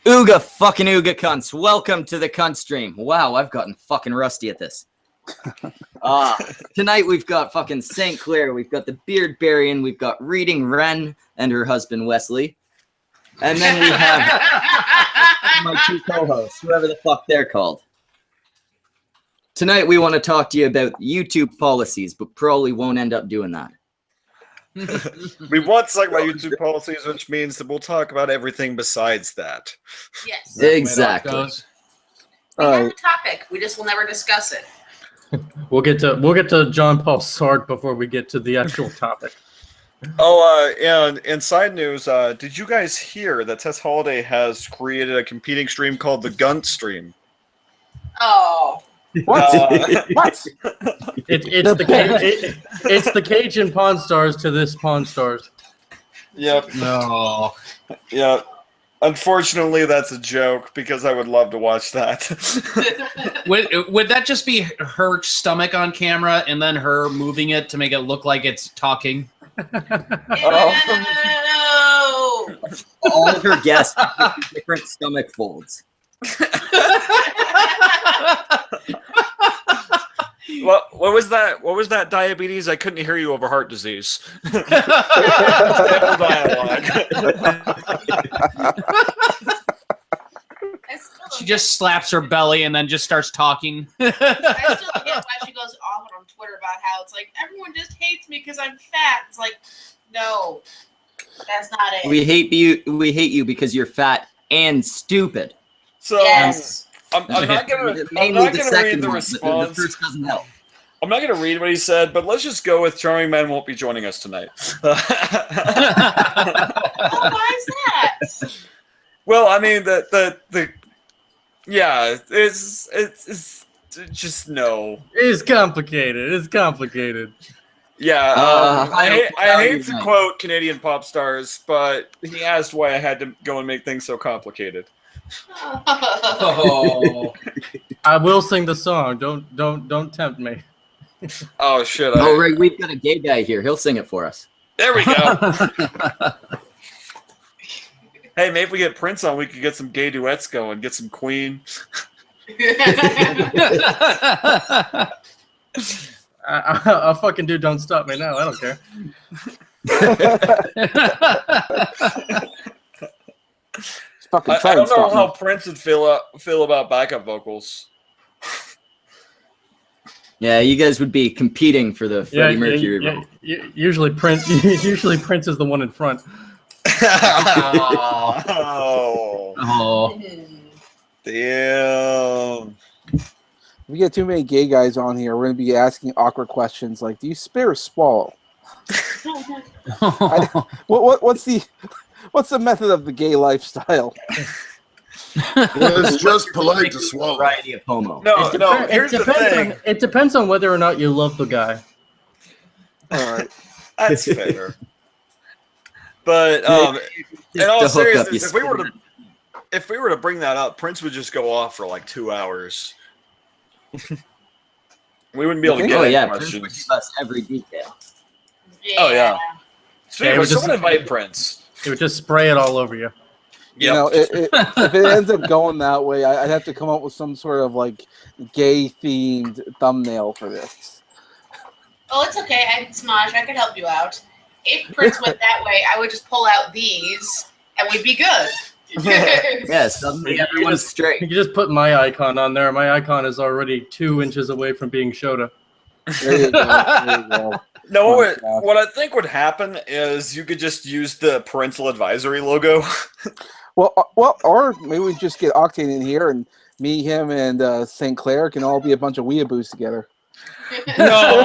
Ooga fucking ooga cunts. Welcome to the cunt stream. Wow, I've gotten fucking rusty at this. Tonight we've got fucking St. Clair, we've got the Beard Barian, we've got Reading Wren and her husband Wesley. And then we have my two co-hosts, whoever the fuck they're called. Tonight we want to talk to you about YouTube policies, but probably won't end up doing that. We want to talk about YouTube policies, which means that we'll talk about everything besides that. Yes. Exactly. We have a topic. We just will never discuss it. We'll get to John Paul Sartre before we get to the actual topic. Oh, and in side news, did you guys hear that Tess Holiday has created a competing stream called the Gunt Stream? Oh. What? What? It's the Cajun Pawn Stars to this Pawn Stars. Yep. No. Yep. Unfortunately, that's a joke because I would love to watch that. Would that just be her stomach on camera and then her moving it to make it look like it's talking? Oh. All of her guests have different stomach folds. What was that? What was that? Diabetes? I couldn't hear you over heart disease. She just slaps her belly and then just starts talking. I still don't get why she goes off on Twitter about how it's like everyone just hates me because I'm fat. It's like, no, that's not it. We hate you because you're fat and stupid. So yes. I'm not gonna read the response. The first doesn't help. I'm not gonna read what he said, but let's just go with Charming Man won't be joining us tonight. Oh, why is that? Well, I mean it's just no. It's complicated. It's complicated. Yeah, I hate to right. quote Canadian pop stars, but he asked why I had to go and make things so complicated. Oh. I will sing the song. Don't tempt me. Oh shit! Oh right, we've got a gay guy here. He'll sing it for us. There we go. Hey, maybe if we get Prince on, we could get some gay duets going. Get some Queen. I'll fucking do Don't Stop Me Now. I don't care. I don't know how Prince would feel about backup vocals. Yeah, you guys would be competing for the Freddie Mercury role. Usually Prince is the one in front. Oh. Damn. If we get too many gay guys on here, we're going to be asking awkward questions like, do you spit or swallow? What's the method of the gay lifestyle? Well, it's just polite to swallow. Variety of homo. No. Here's the thing. It depends on whether or not you love the guy. All right. That's fair. But in all seriousness, if we were to bring that up, Prince would just go off for like 2 hours. We wouldn't be able to get any Prince would questions. give us every detail. Yeah. Oh yeah. Someone just invite Prince. It would just spray it all over you. You know, if it ends up going that way, I'd have to come up with some sort of like gay-themed thumbnail for this. Oh, it's okay. I'm Smaj. I could help you out. If Prince went that way, I would just pull out these, and we'd be good. Yeah, suddenly everyone's straight. You can just put my icon on there. My icon is already 2 inches away from being Shota. There you go. There you go. No, what I think would happen is you could just use the parental advisory logo. Well, or maybe we just get Octane in here, and me, him, and St. Clair can all be a bunch of weeaboos together. No.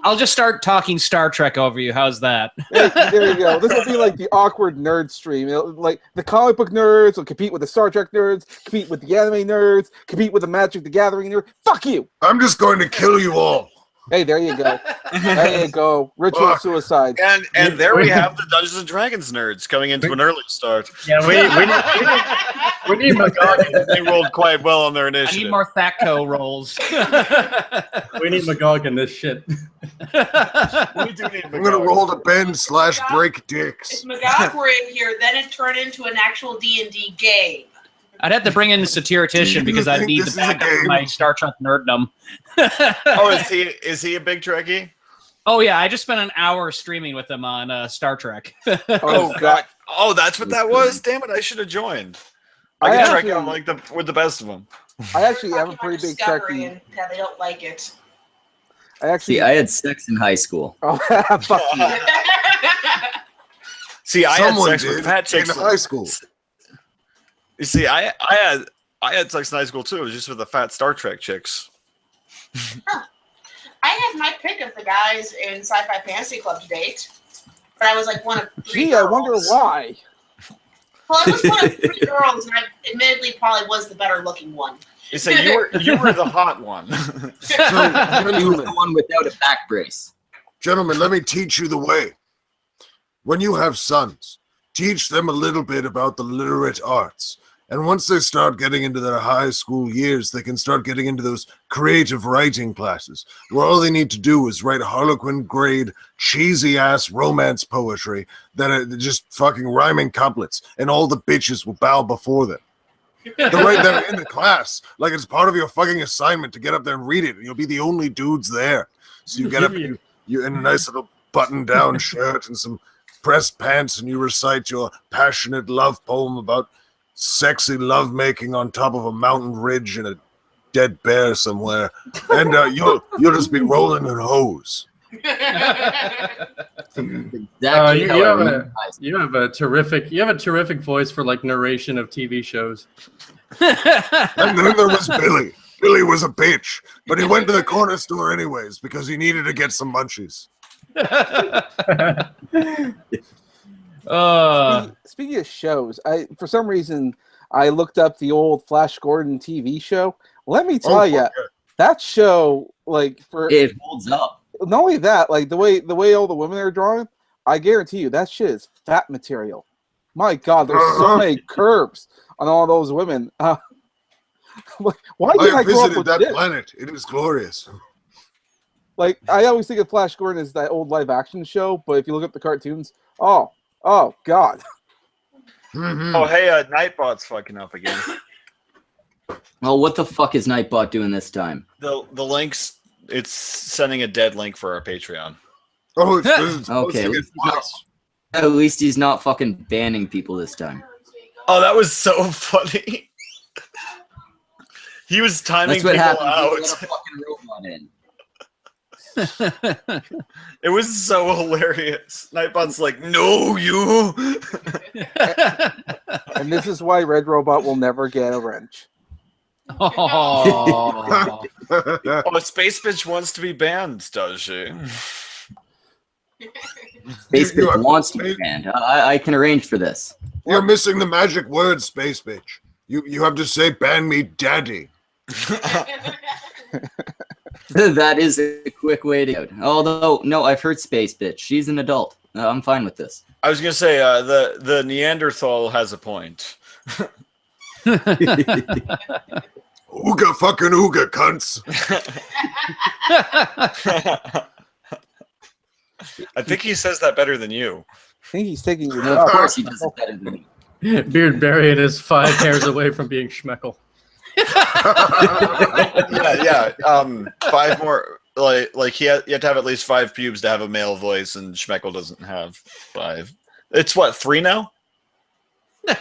I'll just start talking Star Trek over you. How's that? There you go. This will be like the awkward nerd stream. Like the comic book nerds will compete with the Star Trek nerds, compete with the anime nerds, compete with the Magic the Gathering nerds. Fuck you! I'm just going to kill you all. Hey, there you go. There you go. Ritual suicide. And there we have the Dungeons and Dragons nerds coming into an early start. Yeah, we need McGoggan. They rolled quite well on their I initiative. need more THACO rolls. We need McGoggan this shit. We do need I'm gonna roll to bend/break dicks. If Magog were in here, then it'd turn into an actual D&D game. I'd have to bring in the Satiristician because I'd think need this the is a backup of game? my Star Trek nerddom. Oh, is he a big Trekkie? Oh yeah, I just spent an hour streaming with him on Star Trek. Oh god! Oh, that's what that was. Damn it! I should have joined. I can trek out like with the best of them. I actually have a Talking about pretty big Discovery Trekkie. and how they don't like it. I actually. See, I had sex in high school. Oh, fuck you. See, I had Someone sex did with fat chicks in high school. You see, I had sex in high school too. It was just with the fat Star Trek chicks. I had my pick of the guys in Sci-Fi Fantasy Club to date, but I was like one of 3 Gee, girls. I wonder why. Well, I was one of 3 girls, and I admittedly probably was the better looking one. You say you were the hot one. You were the one without a back brace. Gentlemen, let me teach you the way. When you have sons, teach them a little bit about the literate arts. And once they start getting into their high school years, they can start getting into those creative writing classes, where all they need to do is write Harlequin-grade, cheesy-ass romance poetry that are just fucking rhyming couplets, and all the bitches will bow before them. They're right there in the class, like it's part of your fucking assignment to get up there and read it, and you'll be the only dudes there. So you get up, you're in a nice little button-down shirt and some pressed pants, and you recite your passionate love poem about sexy lovemaking on top of a mountain ridge and a dead bear somewhere, and you'll just be rolling in hose. Exactly you have a terrific voice for like narration of TV shows. And then there was Billy. Billy was a bitch, but he went to the corner store anyways because he needed to get some munchies. Speaking of shows, for some reason I looked up the old Flash Gordon TV show. Let me tell you, that show, like, it holds up. Not only that, like the way all the women are drawing, I guarantee you that shit is fat material. My God, there's so many curves on all those women. Why did I grow up visited with that this? planet. It is glorious. Like, I always think of Flash Gordon as that old live action show, but if you look at the cartoons, oh God. Mm-hmm. Oh, hey, Nightbot's fucking up again. Well, what the fuck is Nightbot doing this time? The links, it's sending a dead link for our Patreon. Oh, it's Okay, at least he's not fucking banning people this time. Oh, that was so funny. He was timing That's what people happens out. when you let a fucking robot in. It was so hilarious. Nightbot's like, no, you. And this is why Red Robot will never get a wrench. Oh. Oh, Space Bitch wants to be banned, does she? Space Bitch wants to be banned. I can arrange for this. You're missing the magic word, Space Bitch. You have to say, ban me daddy. That is a quick way to go. Although, no, I've heard Space Bitch. She's an adult. I'm fine with this. I was going to say, the Neanderthal has a point. Ooga fucking ooga, cunts. I think he says that better than you. I think he's taking your Of course he does it better than me. Beard Barrion is 5 hairs away from being Schmeckle. Yeah. 5 more. Like you have to have at least 5 pubes to have a male voice, and Schmeckle doesn't have 5. It's what, 3 now? It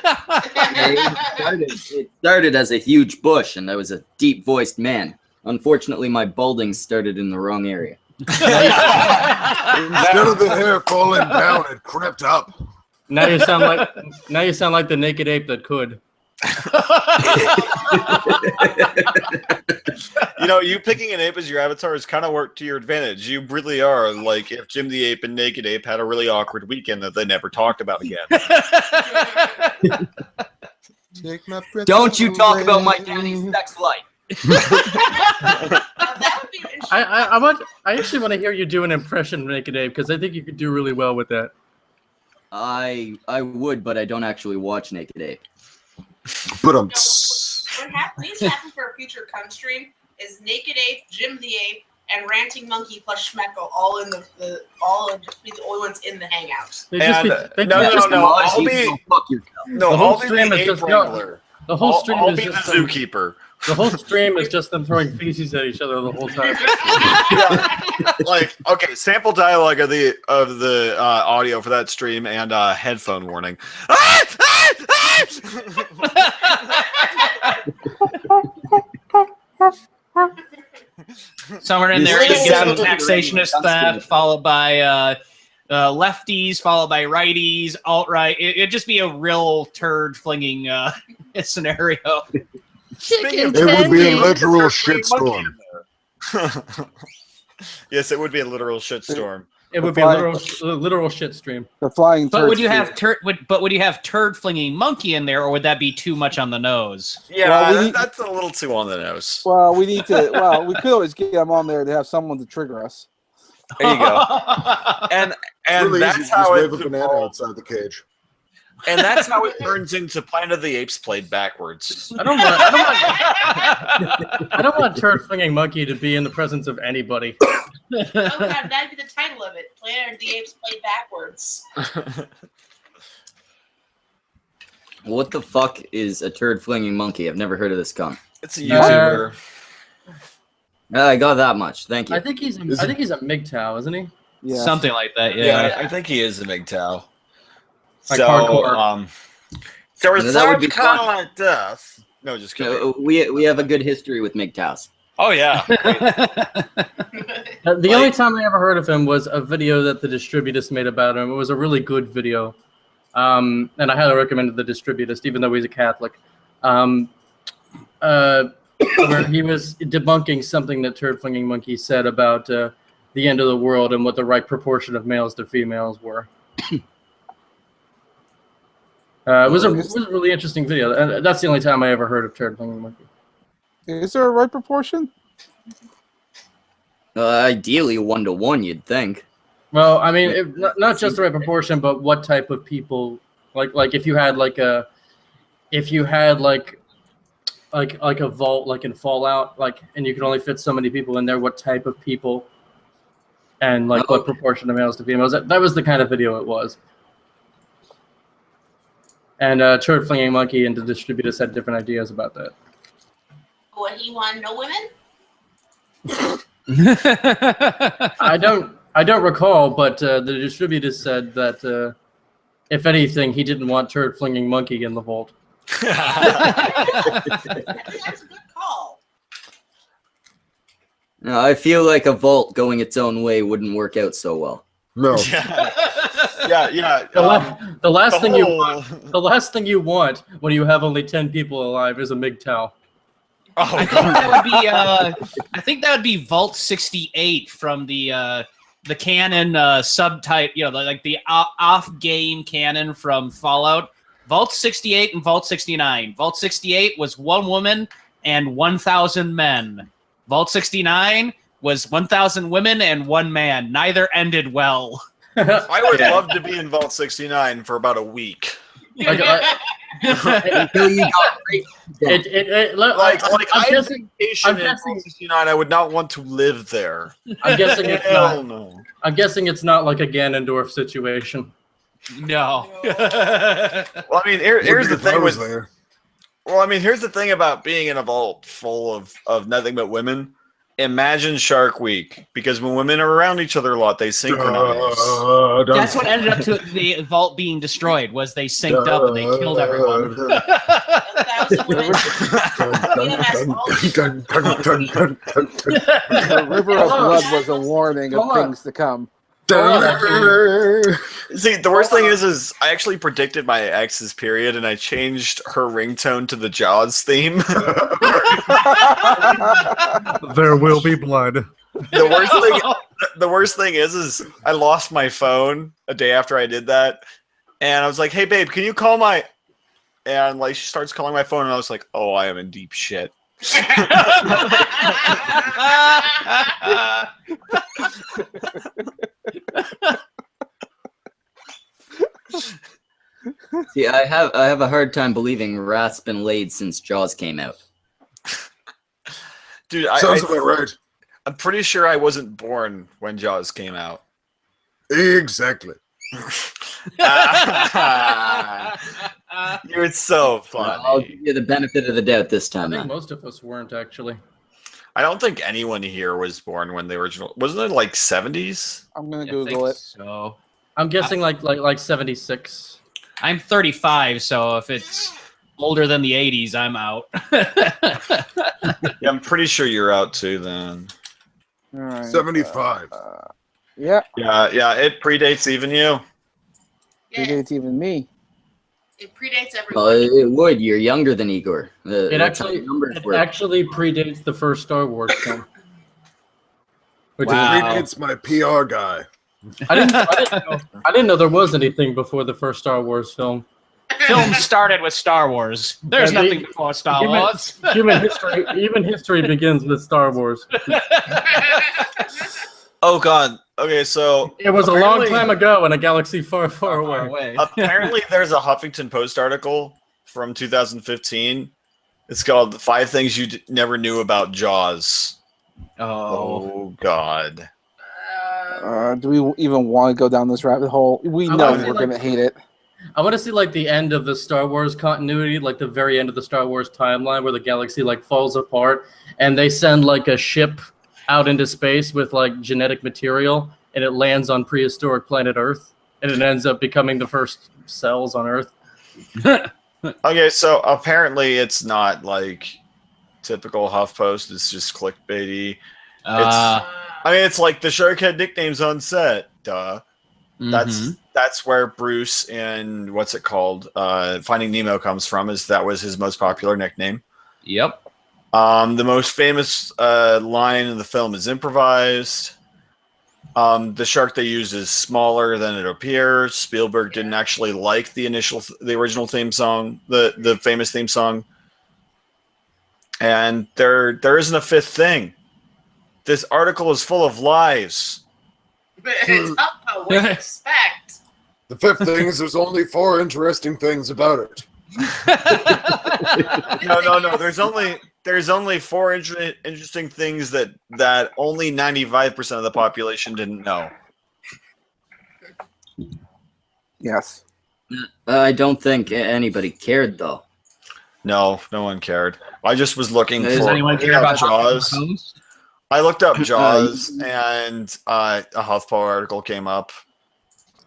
started as a huge bush, and I was a deep-voiced man. Unfortunately, my balding started in the wrong area. Instead of the hair falling down, it crept up. Now you sound like the naked ape that could. You know, you picking an ape as your avatar has kind of worked to your advantage. You really are like if Jim the Ape and Naked Ape had a really awkward weekend that they never talked about again. Don't you talk about my daddy's sex life. That would be I actually want to hear you do an impression of Naked Ape because I think you could do really well with that. I would, but I don't actually watch Naked Ape. But What needs to happen for a future cum stream is Naked Ape, Jim the Ape, and Ranting Monkey plus Schmeckel all in the just be the only ones in the hangout. I'll be the ape wrangler. The whole stream I'll is be just the zookeeper. The whole stream is just them throwing feces at each other the whole time. Like, okay, sample dialogue of the audio for that stream and headphone warning. Somewhere in there, you get some taxationist theft, followed by lefties, followed by righties, alt-right. It'd just be a real turd flinging scenario. It would be a literal shitstorm. Yes, it would be a literal shitstorm. It would be a literal shit stream. The flying. But would you have would you have turd flinging monkey in there, or would that be too much on the nose? Yeah, that's a little too on the nose. Well, we need to. Well, we could always get them on there to have someone to trigger us. There you go. And really that's easy. how Just it wave a banana outside the cage. And that's how it turns into Planet of the Apes played backwards. I don't want turd flinging monkey to be in the presence of anybody. Oh God, that'd be the title of it. Planet of the Apes played backwards. What the fuck is a turd flinging monkey? I've never heard of this cum. It's a YouTuber. I got that much. Thank you. I think he's a MGTOW, isn't he? Yeah. Something like that. Yeah, I think he is a MGTOW. Like so, hardcore. So it that would be sounds kind of fun. like this. No, just kidding. We have a good history with MGTOWs. Oh yeah. The only time I ever heard of him was a video that the Distributist made about him. It was a really good video, and I highly recommend the Distributist, even though he's a Catholic. Where he was debunking something that Turd Flinging Monkey said about the end of the world and what the right proportion of males to females were. It was a really interesting video, and that's the only time I ever heard of Turd Flinging Monkey. Is there a right proportion? Ideally 1-to-1, you'd think. Well, I mean, not just the right proportion, but what type of people, like if you had like a vault, like in Fallout, and you could only fit so many people in there, what type of people, and what proportion of males to females. That was the kind of video it was. And Turd Flinging Monkey and the Distributors had different ideas about that. What, he wanted no women? I don't recall, but the Distributors said that if anything, he didn't want Turd Flinging Monkey in the vault. I think that's a good call. No, I feel like a vault going its own way wouldn't work out so well. No. Yeah. The last thing you want when you have only 10 people alive is a MGTOW. Oh, I think that would be Vault 68 from the canon subtitle, like the off-game canon from Fallout. Vault 68 and Vault 69. Vault 68 was 1 woman and 1,000 men. Vault 69 was 1,000 women and 1 man. Neither ended well. I would love to be in Vault 69 for about a week. Until you got I'm guessing in Vault 69, I would not want to live there. I'm guessing it's Hell not. no. I'm guessing it's not like a Ganondorf situation. No. Well, I mean, here's the thing with. there. Well, I mean, here's the thing about being in a vault full of nothing but women. Imagine Shark Week, because when women are around each other a lot, they synchronize. That's what ended up to the vault being destroyed. Was they synced up and they killed everyone. 1,000 women. The river of blood was a warning of things to come. See, the worst thing is I actually predicted my ex's period, and I changed her ringtone to the Jaws theme. There will be blood. The worst thing is I lost my phone a day after I did that, and I was like, "Hey, babe, can you call my?" And she starts calling my phone, and I was like, "Oh, I am in deep shit." See, I have a hard time believing Wrath's been laid since Jaws came out. Dude, Sounds about right. I'm pretty sure I wasn't born when Jaws came out. Exactly. You're so funny. I'll give you the benefit of the doubt this I time. think Man. most of us weren't actually. I don't think anyone here was born when the original. Wasn't it like 70s? I'm gonna I Google think it. So I'm guessing like 76. I'm 35, so if it's older than the 80s, I'm out. Yeah, I'm pretty sure you're out too then. All right. 75. Yeah, Yeah, it predates even you. Yeah, predates even me. it predates Well, everyone. it would. You're younger than Igor. It That's how actually numbers it work. actually predates the first Star Wars film. Which Wow. Predates my PR guy. I didn't know there was anything before the first Star Wars film. Film started with Star Wars. There's Yeah, nothing before Star Human- Wars. Even history begins with Star Wars. Oh god. Okay, so It was a long apparently- time ago in a galaxy far, far away. Apparently, there's a Huffington Post article from 2015. It's called "5 Things You Never Knew About Jaws." Oh God. Do we even want to go down this rabbit hole? We I know wanna say, we're gonna hate it. I want to see like the end of the Star Wars continuity, like the very end of the Star Wars timeline where the galaxy like falls apart and they send like a ship out into space with like genetic material and it lands on prehistoric planet Earth and it ends up becoming the first cells on Earth. Okay, so apparently it's not like typical HuffPost. It's just clickbaity. I mean, it's like the shark had nicknames on set. Duh. That's where Bruce and what's it called? Finding Nemo comes from. That was his most popular nickname. Yep. The most famous line in the film is improvised. The shark they use is smaller than it appears. Spielberg didn't actually like the original theme song, the famous theme song. And there isn't a fifth thing. This article is full of lies. But it's up to what you expect. The fifth thing is there's only 4 interesting things about it. No. There's only 4 interesting things that only 95% of the population didn't know. Yes. I don't think anybody cared though. No one cared. I just was looking Does for Anyone care about Jaws. Jaws? I looked up Jaws, and a HuffPo article came up.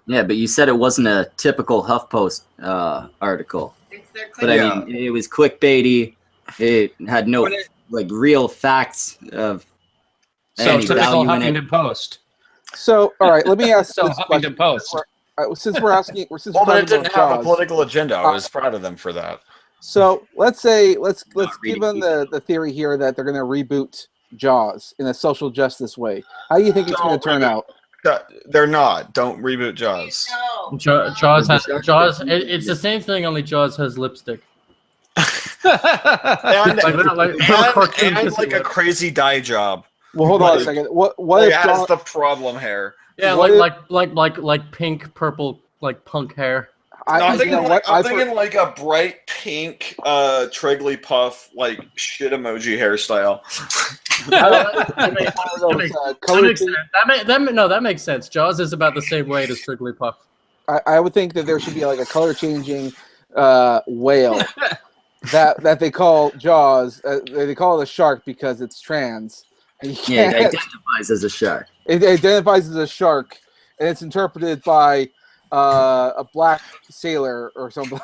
Yeah, but you said it wasn't a typical HuffPost article. It's their But I mean, it was clickbaity. It had no like real facts of So any typical value in it. Huffington Post. So, all right, let me ask So this Huffington question. Post. Since we're asking, since Well, we're but it talking didn't about have a Jaws, political agenda. I was proud of them for that. so let's say let's reading give them the theory here that they're going to reboot Jaws in a social justice way. How do you think it's going to turn out? They're not. Don't reboot Jaws. No. Jaws has Jaws. It's the same thing, only Jaws has lipstick. And, Like cartoon and kissing like a lips. crazy dye job. Well, hold on a Like- second. What It if has Jaws, the problem hair. Yeah, what like pink, purple, like punk hair. I'm you thinking, know what? I'm thinking like a bright pink Triggly Puff like shit emoji hairstyle. That color makes thing- sense. That makes sense. Jaws is about the same weight as Jigglypuff. I would think that there should be like a color changing whale that they call Jaws. They call it a shark because it's trans. And you Yeah, it can't- identifies as a shark. it identifies as a shark, and it's interpreted by a black sailor or something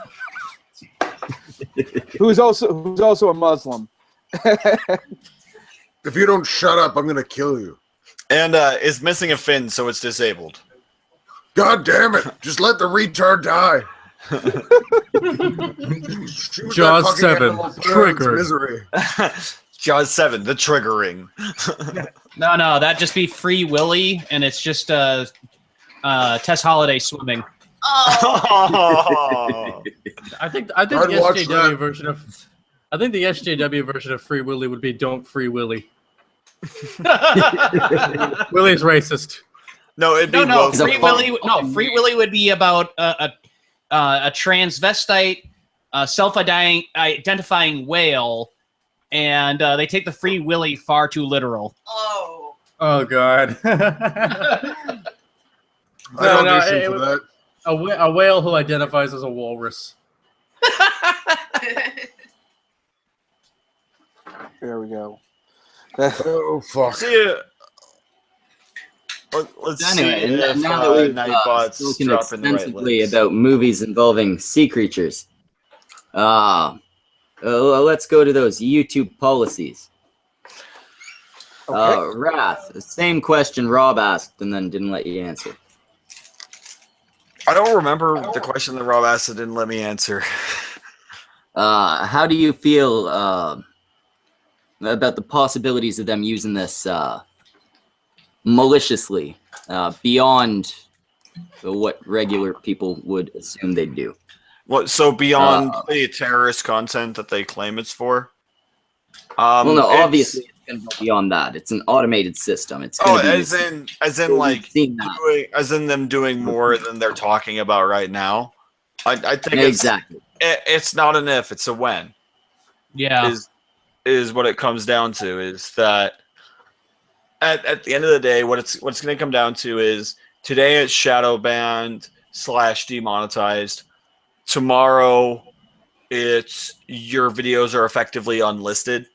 who's also a Muslim. If you don't shut up, I'm gonna kill you. And is missing a fin, so it's disabled. God damn it! Just let the retard die. Shoot Jaws that fucking 7, animal to its triggered. misery. Jaws 7, the triggering. No, that'd just be Free Willy, and it's just Tess Holiday swimming. Oh, Oh. I think the I'd watch SJW that. version of I think the SJW version of Free Willy would be "Don't Free Willy." Willy's racist. No, it'd be no. woke. Free Willy. No, Free Willy would be about a transvestite, self-identifying whale, and they take the Free Willy far too literal. Oh. Oh God. I don't audition for that. A whale who identifies as a walrus. There we go. Oh fuck! See, let's Anyway, see if now that we've Nightbot's spoken dropping the right extensively links. about movies involving sea creatures, let's go to those YouTube policies. Okay. Wrath, the same question Rob asked and then didn't let you answer. I don't remember the question that Rob asked and didn't let me answer. How do you feel about the possibilities of them using this maliciously beyond what regular people would assume they'd do? What? So beyond the terrorist content that they claim it's for? Well, no, it's- obviously it's going to go beyond that. It's an automated system. It's Oh, going to be as in like seen that. as in them doing more than they're talking about right now. I think Exactly. it's not an if, it's a when. Yeah. Is what it comes down to. Is that at the end of the day, what's going to come down to is today it's shadow banned / demonetized. Tomorrow, it's your videos are effectively unlisted.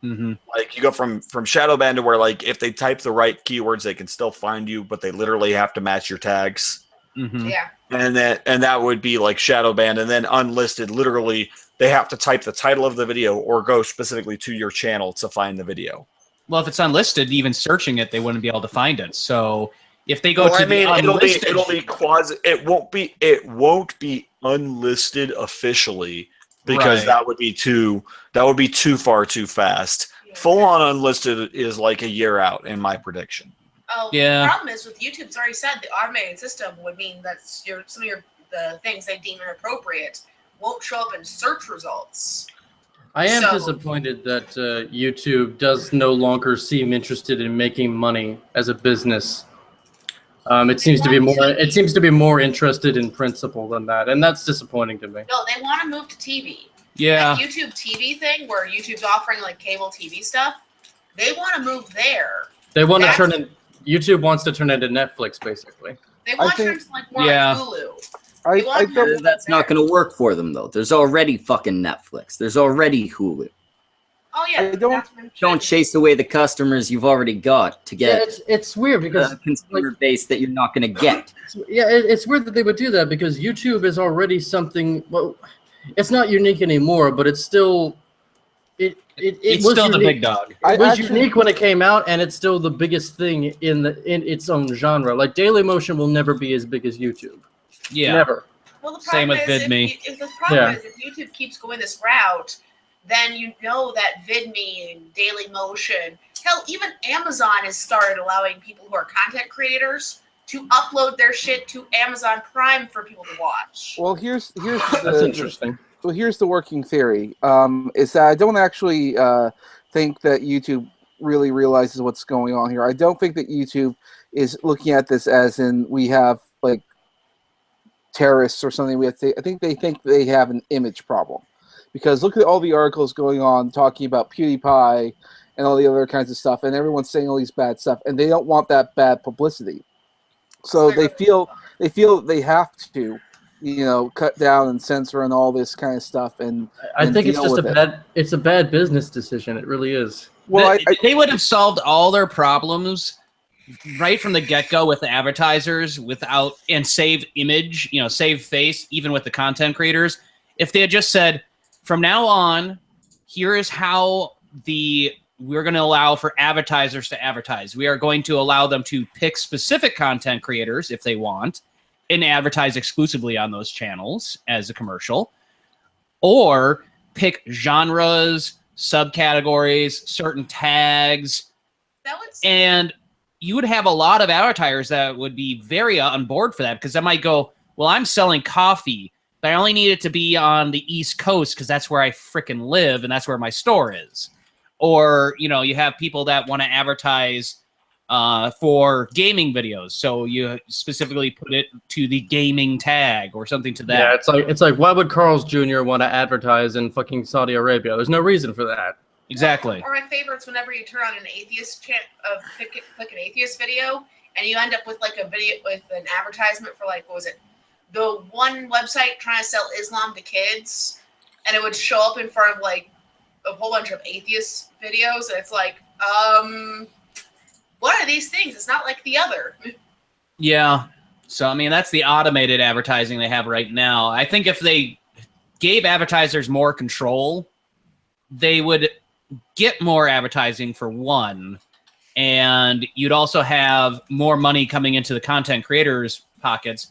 Mm-hmm. Like you go from shadow ban to where like if they type the right keywords, they can still find you, but they literally have to match your tags. Mm-hmm. Yeah. And that would be like shadow banned, and then unlisted. Literally, they have to type the title of the video or go specifically to your channel to find the video. Well, if it's unlisted, even searching it, they wouldn't be able to find it. So if they go Well, to I mean, the unlisted, it'll be quasi. It won't be unlisted officially because Right. that would be too far too fast. Full on unlisted is like a year out in my prediction. Oh, Yeah. The problem is with YouTube. It's already said the automated system would mean that some of the things they deem inappropriate won't show up in search results. I am So- disappointed that YouTube does no longer seem interested in making money as a business. It seems to be more interested in principle than that, and that's disappointing to me. No, they want to move to TV. yeah, That YouTube TV thing where YouTube's offering like cable TV stuff, they want to move there. They want to That's- turn it. YouTube wants to turn into Netflix, basically. They want to think- turn to like more Yeah. like Hulu. I want don't. That's not going to work for them, though. There's already fucking Netflix. There's already Hulu. Oh yeah, I don't- that's been Don't chase away the customers you've already got to Yeah, get it's weird because a consumer base that you're not going to get. it's weird that they would do that because YouTube is already something. Well, it's not unique anymore, but it's still. It it's was still the unique. big dog. It was Actually- unique when it came out, and it's still the biggest thing in its own genre. Like Dailymotion will never be as big as YouTube. Yeah, Never. Well, the Same problem with is VidMe. If the problem Yeah. is if YouTube keeps going this route, then you know that VidMe and Dailymotion, hell, even Amazon has started allowing people who are content creators to upload their shit to Amazon Prime for people to watch. Well, here's That's the, interesting. well, here's the working theory. Is that I don't actually think that YouTube really realizes what's going on here. I don't think that YouTube is looking at this as in we have like terrorists or something. I think they have an image problem because look at all the articles going on talking about PewDiePie and all the other kinds of stuff, and everyone's saying all these bad stuff, and they don't want that bad publicity. So they feel they have to, cut down and censor and all this kind of stuff. And I think it's deal just with it. it's a bad business decision. It really is. Well, they would have solved all their problems right from the get-go with the advertisers and save image, save face, even with the content creators. If they had just said, from now on, here is how we're going to allow for advertisers to advertise. We are going to allow them to pick specific content creators if they want and advertise exclusively on those channels as a commercial, or pick genres, subcategories, certain tags, That would and you would have a lot of advertisers that would be very on board for that because they might go, well, I'm selling coffee, but but I only need it to be on the East Coast because that's where I frickin' live and that's where my store is. Or, you know, you have people that want to advertise for gaming videos, so you specifically put it to the gaming tag or something to that. Yeah, it's like why would Carl's Jr. want to advertise in fucking Saudi Arabia? There's no reason for that. Exactly. Or my favorites, whenever you turn on an atheist click an atheist video, and you end up with like a video with an advertisement for like, what was it? The one website trying to sell Islam to kids, and it would show up in front of like a whole bunch of atheist videos, and it's like, what are these things? It's not like the other. Yeah. So, I mean, that's the automated advertising they have right now. I think if they gave advertisers more control, they would get more advertising for one, and you'd also have more money coming into the content creators' pockets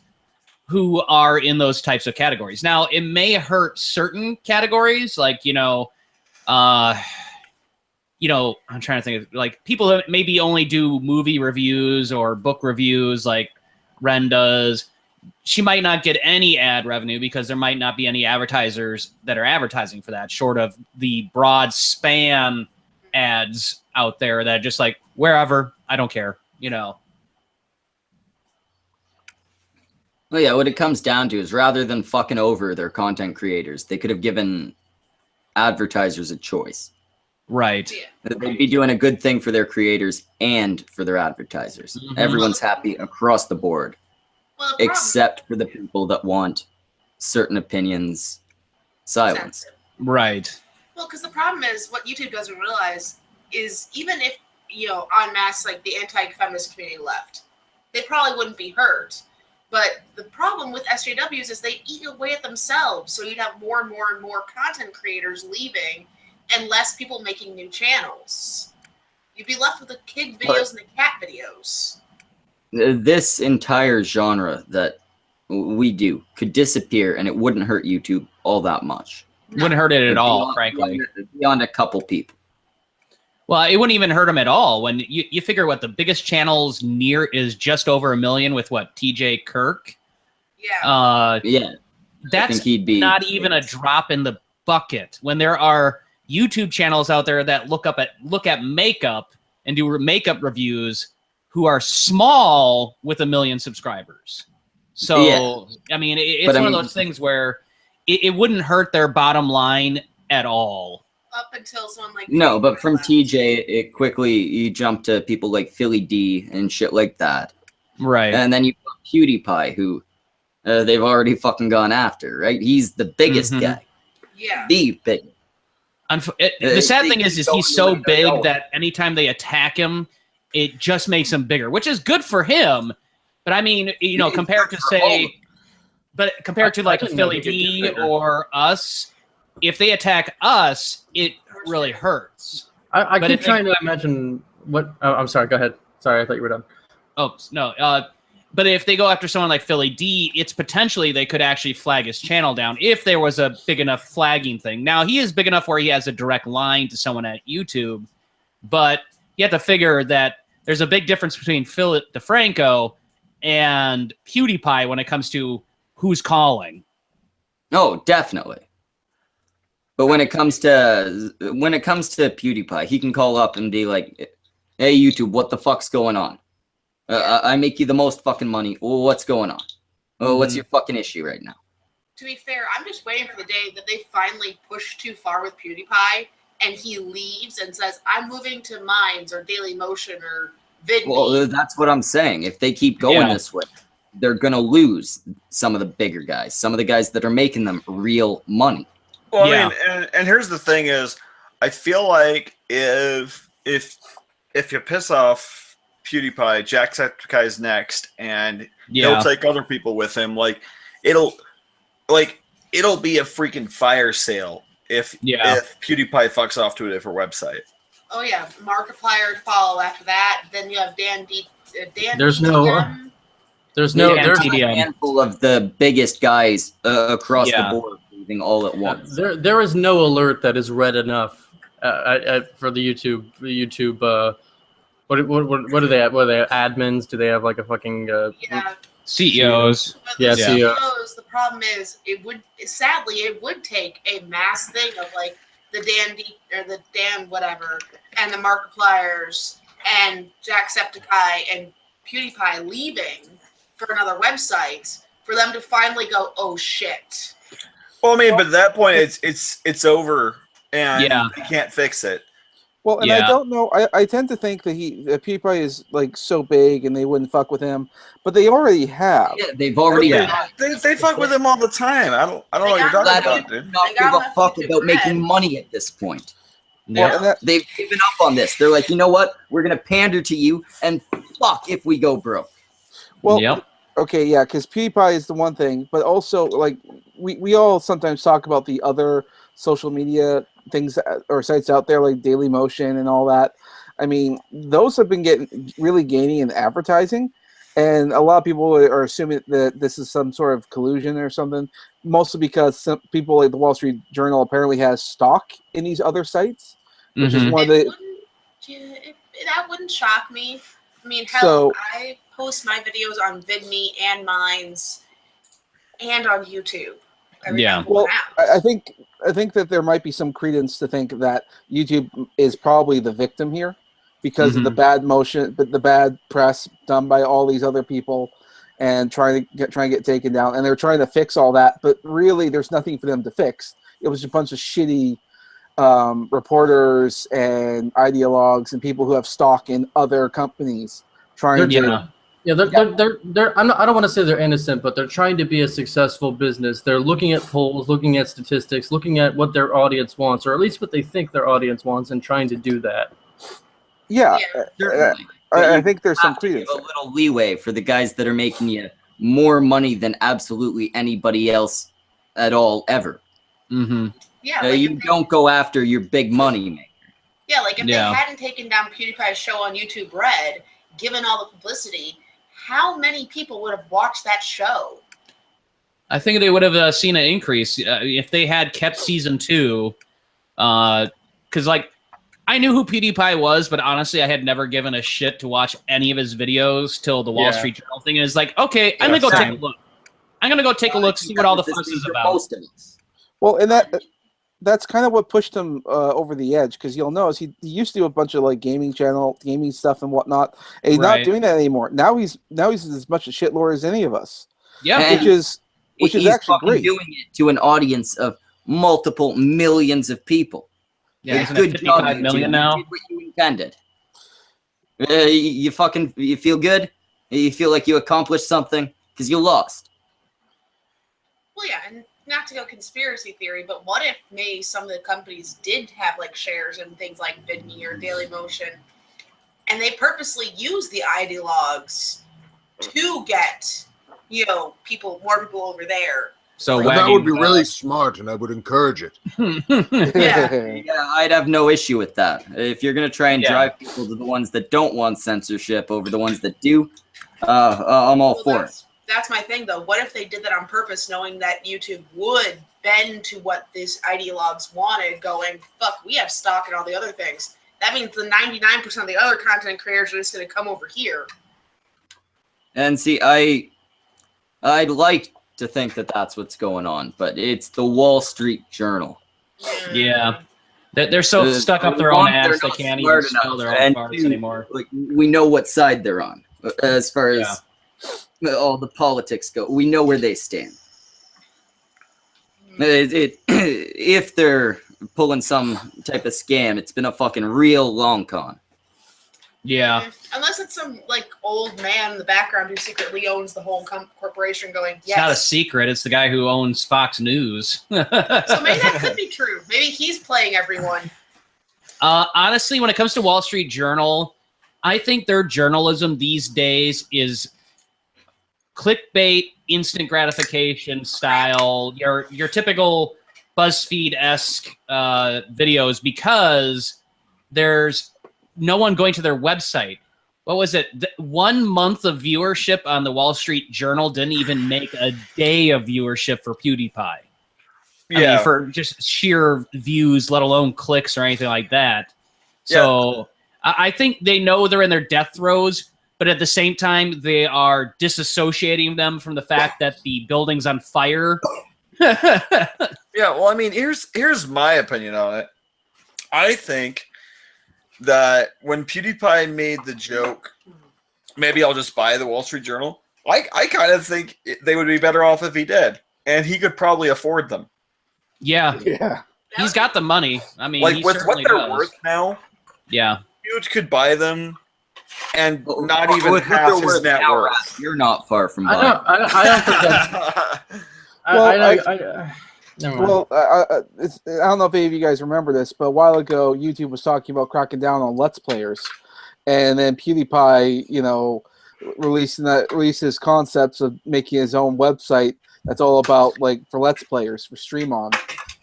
who are in those types of categories. Now, it may hurt certain categories, like, I'm trying to think of like people that maybe only do movie reviews or book reviews like Ren does. She might not get any ad revenue because there might not be any advertisers that are advertising for that, short of the broad span ads out there that are just like, wherever, I don't care, Well, yeah, what it comes down to is rather than fucking over their content creators, they could have given advertisers a choice. Right. Yeah. They'd be doing a good thing for their creators and for their advertisers. Mhm. Everyone's happy across the board, Well, the problem- except for the people that want certain opinions silenced. Right. Well, because the problem is what YouTube doesn't realize is even if, en masse, like the anti-feminist community left, they probably wouldn't be hurt. But the problem with SJWs is they eat away at themselves. So you'd have more and more and more content creators leaving and less people making new channels. You'd be left with the kid videos and the cat videos. This entire genre that we do could disappear and it wouldn't hurt YouTube all that much. Wouldn't hurt it at all, Beyond- frankly. Beyond a couple people. Well, it wouldn't even hurt them at all. When you figure what the biggest channels near is just over 1 million with what, TJ Kirk? Yeah. Yeah. That's think he'd be not even a drop in the bucket. When there are YouTube channels out there that look at makeup and do makeup reviews who are small with 1 million subscribers. So, Yeah. I mean, it's one of those things where it wouldn't hurt their bottom line at all. Up until someone like... No, but from TJ, it quickly, you jump to people like Philly D and shit like that. Right. And then you've got PewDiePie, who they've already fucking gone after, right? He's the biggest guy. Yeah. The biggest. The sad thing is don't he's so really know. big that anytime they attack him, it just makes him bigger, which is good for him. But I mean, compared to like a Philly D or us, if they attack us, it really hurts. I But keep if trying to imagine what. Oh, I'm sorry. Go ahead. Sorry, I thought you were done. Oh, no. But if they go after someone like Philly D, it's potentially they could actually flag his channel down if there was a big enough flagging thing. Now, he is big enough where he has a direct line to someone at YouTube, but you have to figure that there's a big difference between Phil DeFranco and PewDiePie when it comes to who's calling. Oh, definitely. But when it comes to PewDiePie, he can call up and be like, "Hey, YouTube, what the fuck's going on? I make you the most fucking money. Well, what's going on? Oh, what's your fucking issue right now?" To be fair, I'm just waiting for the day that they finally push too far with PewDiePie and he leaves and says, "I'm moving to Minds or Daily Motion or VidMe." Well, that's what I'm saying. If they keep going this way, they're gonna lose some of the bigger guys, some of the guys that are making them real money. Well, I mean, and here's the thing is, I feel like if you piss off PewDiePie, Jacksepticeye's next, and he'll take other people with him, like it'll be a freaking fire sale if PewDiePie fucks off to a different website. Oh yeah, Markiplier to follow after that. Then you have Dan There's DTM. There's a handful of the biggest guys across the board leaving all at once. There is no alert that is red enough for the YouTube. What do they have? What are they admins? Do they have like a fucking CEOs. But Yeah, the CEOs. CEOs, the problem is, sadly, it would take a mass thing of like the Dan whatever, and the Markipliers, and Jacksepticeye, and PewDiePie leaving for another website for them to finally go, oh shit. Well, I mean, but at that point, it's over, and you can't fix it. Well, and I don't know. I tend to think that PewDiePie is like so big, and they wouldn't fuck with him, but they already have. Yeah, they've already. They fuck with him all the time. I don't know what you're talking about, dude. Not give a fuck about making money at this point. Yeah, Well, they've given up on this. They're like, you know what? We're gonna pander to you, and fuck if we go broke. Well, okay, yeah, because PewDiePie is the one thing, but also like we all sometimes talk about the other social media things or sites out there like Dailymotion and all that. I mean, those have been really gaining in advertising, and a lot of people are assuming that this is some sort of collusion or something. Mostly because some people like the Wall Street Journal apparently has stock in these other sites, which is one of the. That wouldn't shock me. I mean, hell, I post my videos on VidMe and Minds, and on YouTube. Well, I think that there might be some credence to think that YouTube is probably the victim here because of the bad motion, but the bad press done by all these other people, and trying to get taken down, and they're trying to fix all that, but really there's nothing for them to fix. It was a bunch of shitty reporters and ideologues and people who have stock in other companies trying to. Yeah, they're. I don't want to say they're innocent, but they're trying to be a successful business. They're looking at polls, looking at statistics, looking at what their audience wants, or at least what they think their audience wants, and trying to do that. Yeah, I think there's some credence. A little leeway for the guys that are making you more money than absolutely anybody else at all ever. Yeah, like you don't go after your big money maker. Yeah, like if they hadn't taken down PewDiePie's show on YouTube Red, given all the publicity, how many people would have watched that show? I think they would have seen an increase if they had kept season 2. Because, like, I knew who PewDiePie was, but honestly, I had never given a shit to watch any of his videos till the Wall Street Journal thing. And it's like, okay, I'm going to go take a look. I'm going to go take a look, see what all the fuss is about. Well, and that's kind of what pushed him over the edge, because you'll notice he used to do a bunch of like gaming stuff and whatnot, and he's not doing that anymore. Now he's as much a shitlord as any of us. Yeah, which is actually great. Doing it to an audience of multiple millions of people. Yeah, he's good job, 55 million now. You did what you intended. You feel good? You feel like you accomplished something because you lost. Well, yeah, and not to go conspiracy theory, but what if maybe some of the companies did have like shares in things like VidMe or Dailymotion, and they purposely use the ideologues to get, more people over there. So that would be really smart, and I would encourage it. Yeah, I'd have no issue with that. If you're gonna try and drive people to the ones that don't want censorship over the ones that do, I'm all for it. That's my thing, though. What if they did that on purpose, knowing that YouTube would bend to what these ideologues wanted, going, fuck, we have stock in all the other things. That means the 99% of the other content creators are just going to come over here. And see, I'd like to think that that's what's going on, but it's the Wall Street Journal. Yeah. They're so stuck up their own ass, they can't even spell their own parts anymore. Like, we know what side they're on, as far as all the politics go. We know where they stand. If they're pulling some type of scam, it's been a fucking real long con. Yeah. Unless it's some like old man in the background who secretly owns the whole corporation going, yes. It's not a secret. It's the guy who owns Fox News. So maybe that could be true. Maybe he's playing everyone. Honestly, when it comes to Wall Street Journal, I think their journalism these days is clickbait, instant gratification style, your typical BuzzFeed-esque videos, because there's no one going to their website. What was it? 1 month of viewership on the Wall Street Journal didn't even make a day of viewership for PewDiePie. I mean, for just sheer views, let alone clicks or anything like that. So I think they know they're in their death throes, but at the same time, they are disassociating them from the fact that the building's on fire. Yeah, well, I mean, here's my opinion on it. I think that when PewDiePie made the joke, maybe I'll just buy the Wall Street Journal, I kind of think they would be better off if he did. And he could probably afford them. Yeah. Yeah. He's got the money. I mean, Like, he with what certainly they're does. worth now, Yeah. Huge could buy them and not With even what half they're his worth net now, worth. Raz, you're not far from I buying. don't think that's. Never mind. Well, I don't know if any of you guys remember this, but a while ago, YouTube was talking about cracking down on Let's Players, and then PewDiePie, released his concepts of making his own website that's all about for Let's Players for Stream On,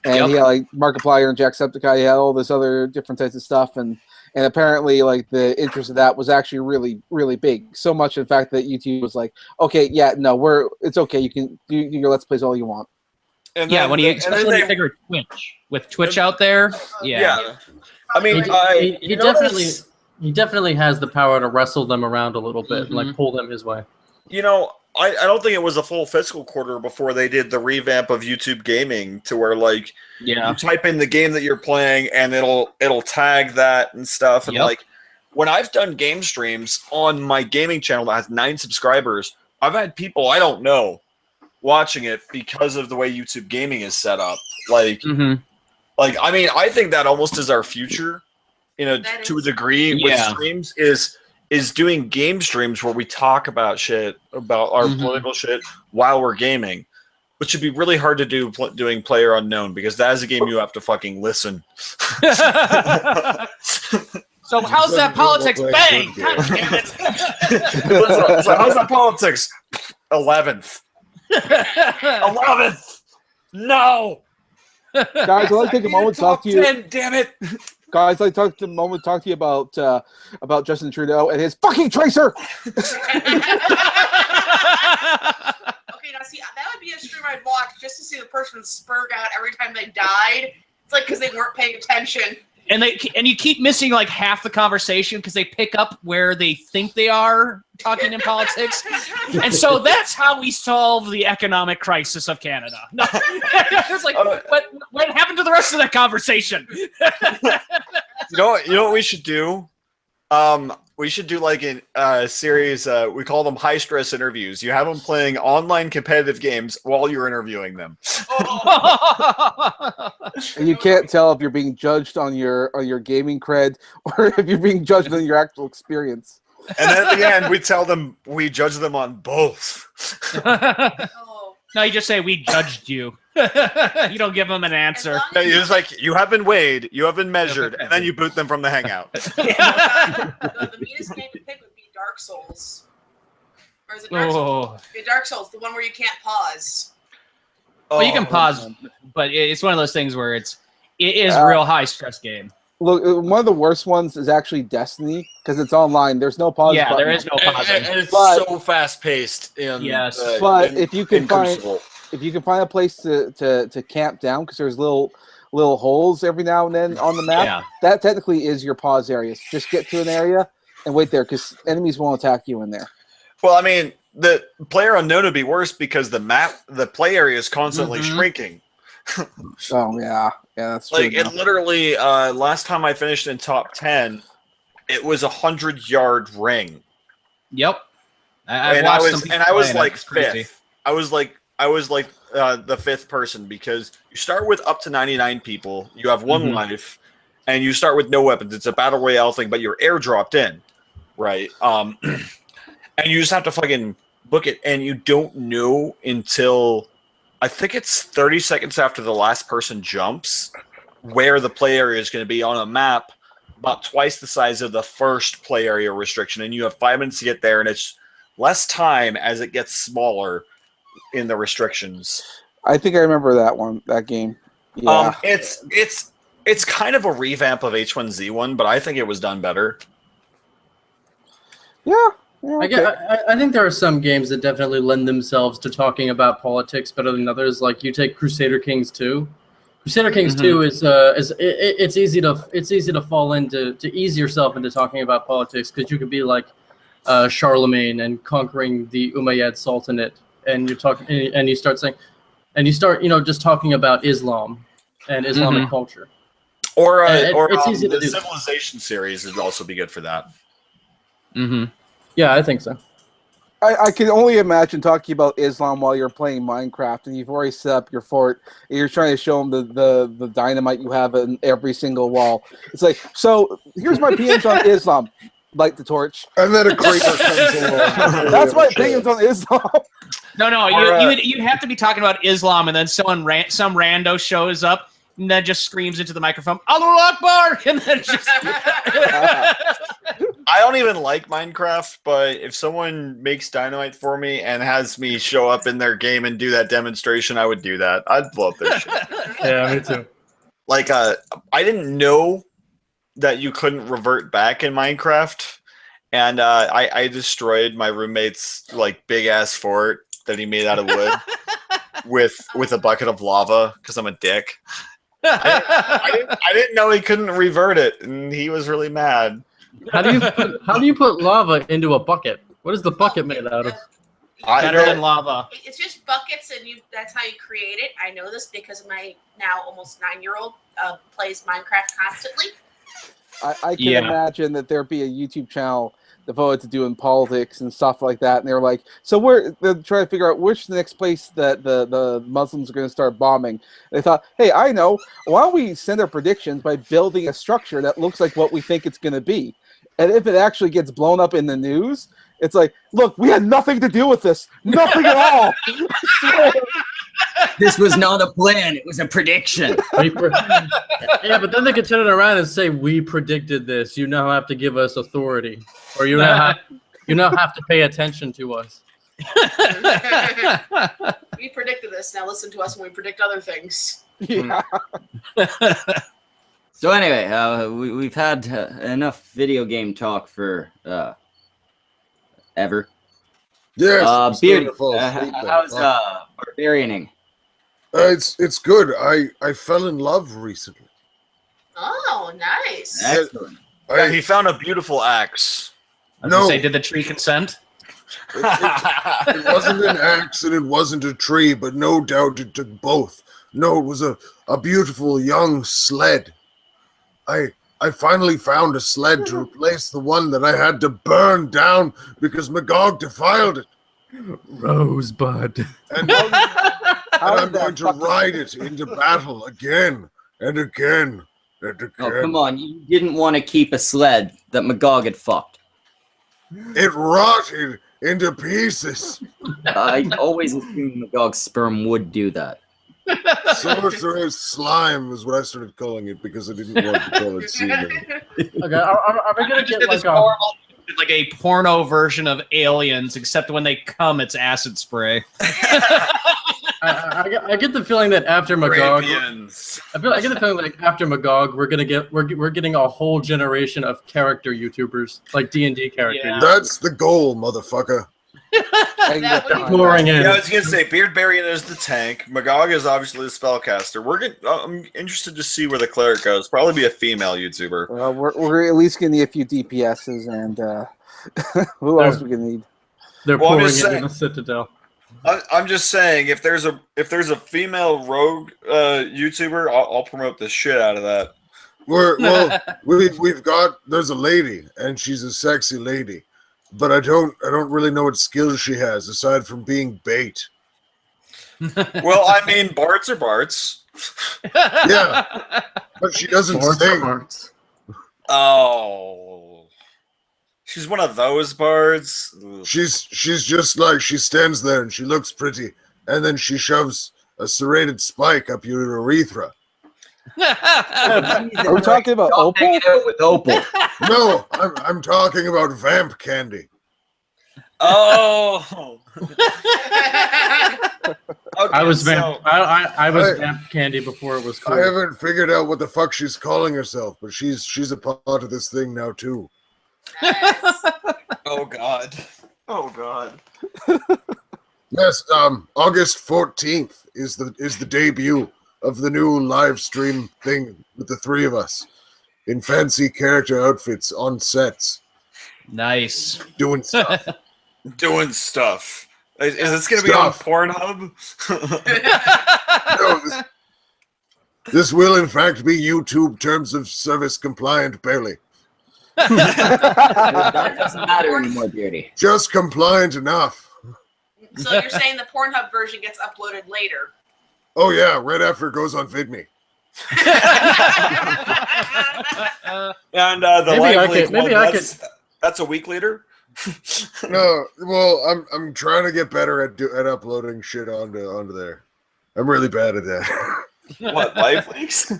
and he had Markiplier and Jacksepticeye, he had all this other different types of stuff, and apparently the interest of that was actually really, really big. So much, in fact, that YouTube was like, okay, yeah, no, it's okay, you can do your Let's Plays all you want. And Yeah, then when especially when you figure Twitch. With Twitch out there, yeah. I mean, he definitely has the power to wrestle them around a little bit and pull them his way. I don't think it was a full fiscal quarter before they did the revamp of YouTube Gaming to where you type in the game that you're playing and it'll tag that and stuff. And when I've done game streams on my gaming channel that has 9 subscribers, I've had people I don't know watching it because of the way YouTube Gaming is set up. I mean, I think that almost is our future, to a degree with streams is doing game streams where we talk about shit, about our political shit while we're gaming, which should be really hard to do doing Player Unknown because that is a game you have to fucking listen. So how's that politics? Bang! God damn it! So how's that politics? 11th. 11th. No. Guys, I'd like to take a moment to talk to you. 10, damn it. Guys, I'd like to take a moment to talk to you about Justin Trudeau and his fucking tracer. Okay, now see, that would be a stream I'd watch just to see the person spurg out every time they died. It's because they weren't paying attention. And you keep missing half the conversation because they pick up where they think they are talking in politics, and so that's how we solve the economic crisis of Canada. No. It's what happened to the rest of that conversation? You know what we should do? We should do a series. We call them high stress interviews. You have them playing online competitive games while you're interviewing them. And you can't tell if you're being judged on your gaming cred or if you're being judged on your actual experience. And then at the end, we tell them we judge them on both. No, you just say we judged you. You don't give them an answer. No, you're just you have been weighed, you have been measured, and then you boot them from the hangout. The meanest game to pick would be Dark Souls. Or is it Dark Souls? Yeah, Dark Souls, the one where you can't pause. Well, you can pause, but it's one of those things where it is a real high stress game. Look, one of the worst ones is actually Destiny because it's online. There's no pause. Yeah, button. there is no pausing. And it's so fast paced. But if you can find a place to camp down because there's little holes every now and then on the map, that technically is your pause area. So just get to an area and wait there because enemies won't attack you in there. Well, I mean, the Player Unknown would be worse because the play area is constantly shrinking. Oh yeah, that's true. It literally last time I finished in top 10, it was 100-yard ring. Yep. I was like fifth. I was like the fifth person because you start with up to 99 people. You have one life, and you start with no weapons. It's a battle royale thing, but you're airdropped in, right? And you just have to fucking book it, and you don't know until I think it's 30 seconds after the last person jumps where the play area is going to be on a map about twice the size of the first play area restriction, and you have 5 minutes to get there, and it's less time as it gets smaller in the restrictions. I think I remember that game. Yeah. It's kind of a revamp of H1Z1, but I think it was done better. Yeah. Okay. I think there are some games that definitely lend themselves to talking about politics better than others. Like you take Crusader Kings 2. Crusader Kings 2 is it's easy to fall into to ease yourself into talking about politics because you could be like, Charlemagne and conquering the Umayyad Sultanate, and you're talking, and you start saying, and you start, just talking about Islam and Islamic culture. Or it's easy to the do. Civilization series would also be good for that. Yeah, I think so. I can only imagine talking about Islam while you're playing Minecraft and you've already set up your fort and you're trying to show them the dynamite you have in every single wall. It's like, so here's my opinions on Islam. Light the torch. And then a creeper comes along. That's my opinions on Islam. No, you'd have to be talking about Islam, and then some rando shows up and then just screams into the microphone, Allahu Akbar, and then just. I don't even like Minecraft, but if someone makes dynamite for me and has me show up in their game and do that demonstration, I would do that. I'd blow up their shit. Yeah, me too. Like, I didn't know that you couldn't revert back in Minecraft, and I destroyed my roommate's like big ass fort that he made out of wood with a bucket of lava because I'm a dick. I didn't know he couldn't revert it, and he was really mad. How do you put lava into a bucket? What is the bucket made out of? Better than lava. It's just buckets, and that's how you create it. I know this because my now almost 9-year-old plays Minecraft constantly. I can imagine that there'd be a YouTube channel devoted to doing politics and stuff like that, and they're like, so they're trying to figure out which the next place that the Muslims are going to start bombing. And they thought, hey, I know, why don't we send our predictions by building a structure that looks like what we think it's going to be, and if it actually gets blown up in the news, it's like, look, we had nothing to do with this, nothing at all. This was not a plan; it was a prediction. Yeah, but then they could turn it around and say, "We predicted this. You now have to give us authority, or you now have to pay attention to us." We predicted this. Now listen to us when we predict other things. Yeah. So anyway, we've had enough video game talk for ever. Yes. Beardy, how's barbarianing? It's good. I fell in love recently. Oh, nice. Excellent. Yeah, he found a beautiful axe. I was gonna say, did the tree consent? It wasn't an axe and it wasn't a tree, but no doubt it took both. No, it was a beautiful young sled. I finally found a sled to replace the one that I had to burn down because Magog defiled it. Rosebud. And I'm going to ride it into battle again and again and again. Oh, come on. You didn't want to keep a sled that Magog had fucked. It rotted into pieces. I always assumed Magog's sperm would do that. Sorcerer's slime is what I started calling it because I didn't want to call it semen. Okay, are we gonna get like a porno version of Aliens, except when they come, it's acid spray. I get the feeling that after Magog, Arabians. I get the feeling like after Magog, we're getting a whole generation of character YouTubers, like D&D characters. Yeah. That's the goal, motherfucker. That would be Pouring in. Yeah, I was gonna say Beardbarian is the tank. Magog is obviously the spellcaster. I'm interested to see where the cleric goes. Probably be a female YouTuber. Well, we're at least gonna need a few DPSs and who else we gonna need? They're Well, I'm pouring just it saying- in a citadel. I'm just saying, if there's a female rogue YouTuber, I'll promote the shit out of that. There's a lady and she's a sexy lady, but I don't really know what skills she has aside from being bait. Well, I mean, Barts are Barts. Yeah, but she doesn't sing. Oh, she's one of those bards. Ugh. She's just like, she stands there and she looks pretty, and then she shoves a serrated spike up your urethra. Are we talking about Stop Opal? hanging out with Opal. No, I'm talking about vamp candy. Oh. Okay, I was so- vamp. I was vamp candy before it was cool. I haven't figured out what the fuck she's calling herself, but she's a part of this thing now too. nice. Oh God. Oh God. Yes, August 14th is the debut of the new live stream thing with the three of us in fancy character outfits on sets. Nice. Doing stuff. Doing stuff. Is this going to be on Pornhub? No, this will, in fact, be YouTube terms of service compliant, barely. That doesn't matter anymore, Beardy. Just compliant enough. So you're saying the Pornhub version gets uploaded later? Oh, yeah, right after it goes on VidMe. And the Maybe live I leak could- maybe one, I that's a week later? No, well, I'm trying to get better at uploading shit onto there. I'm really bad at that. What, live leaks?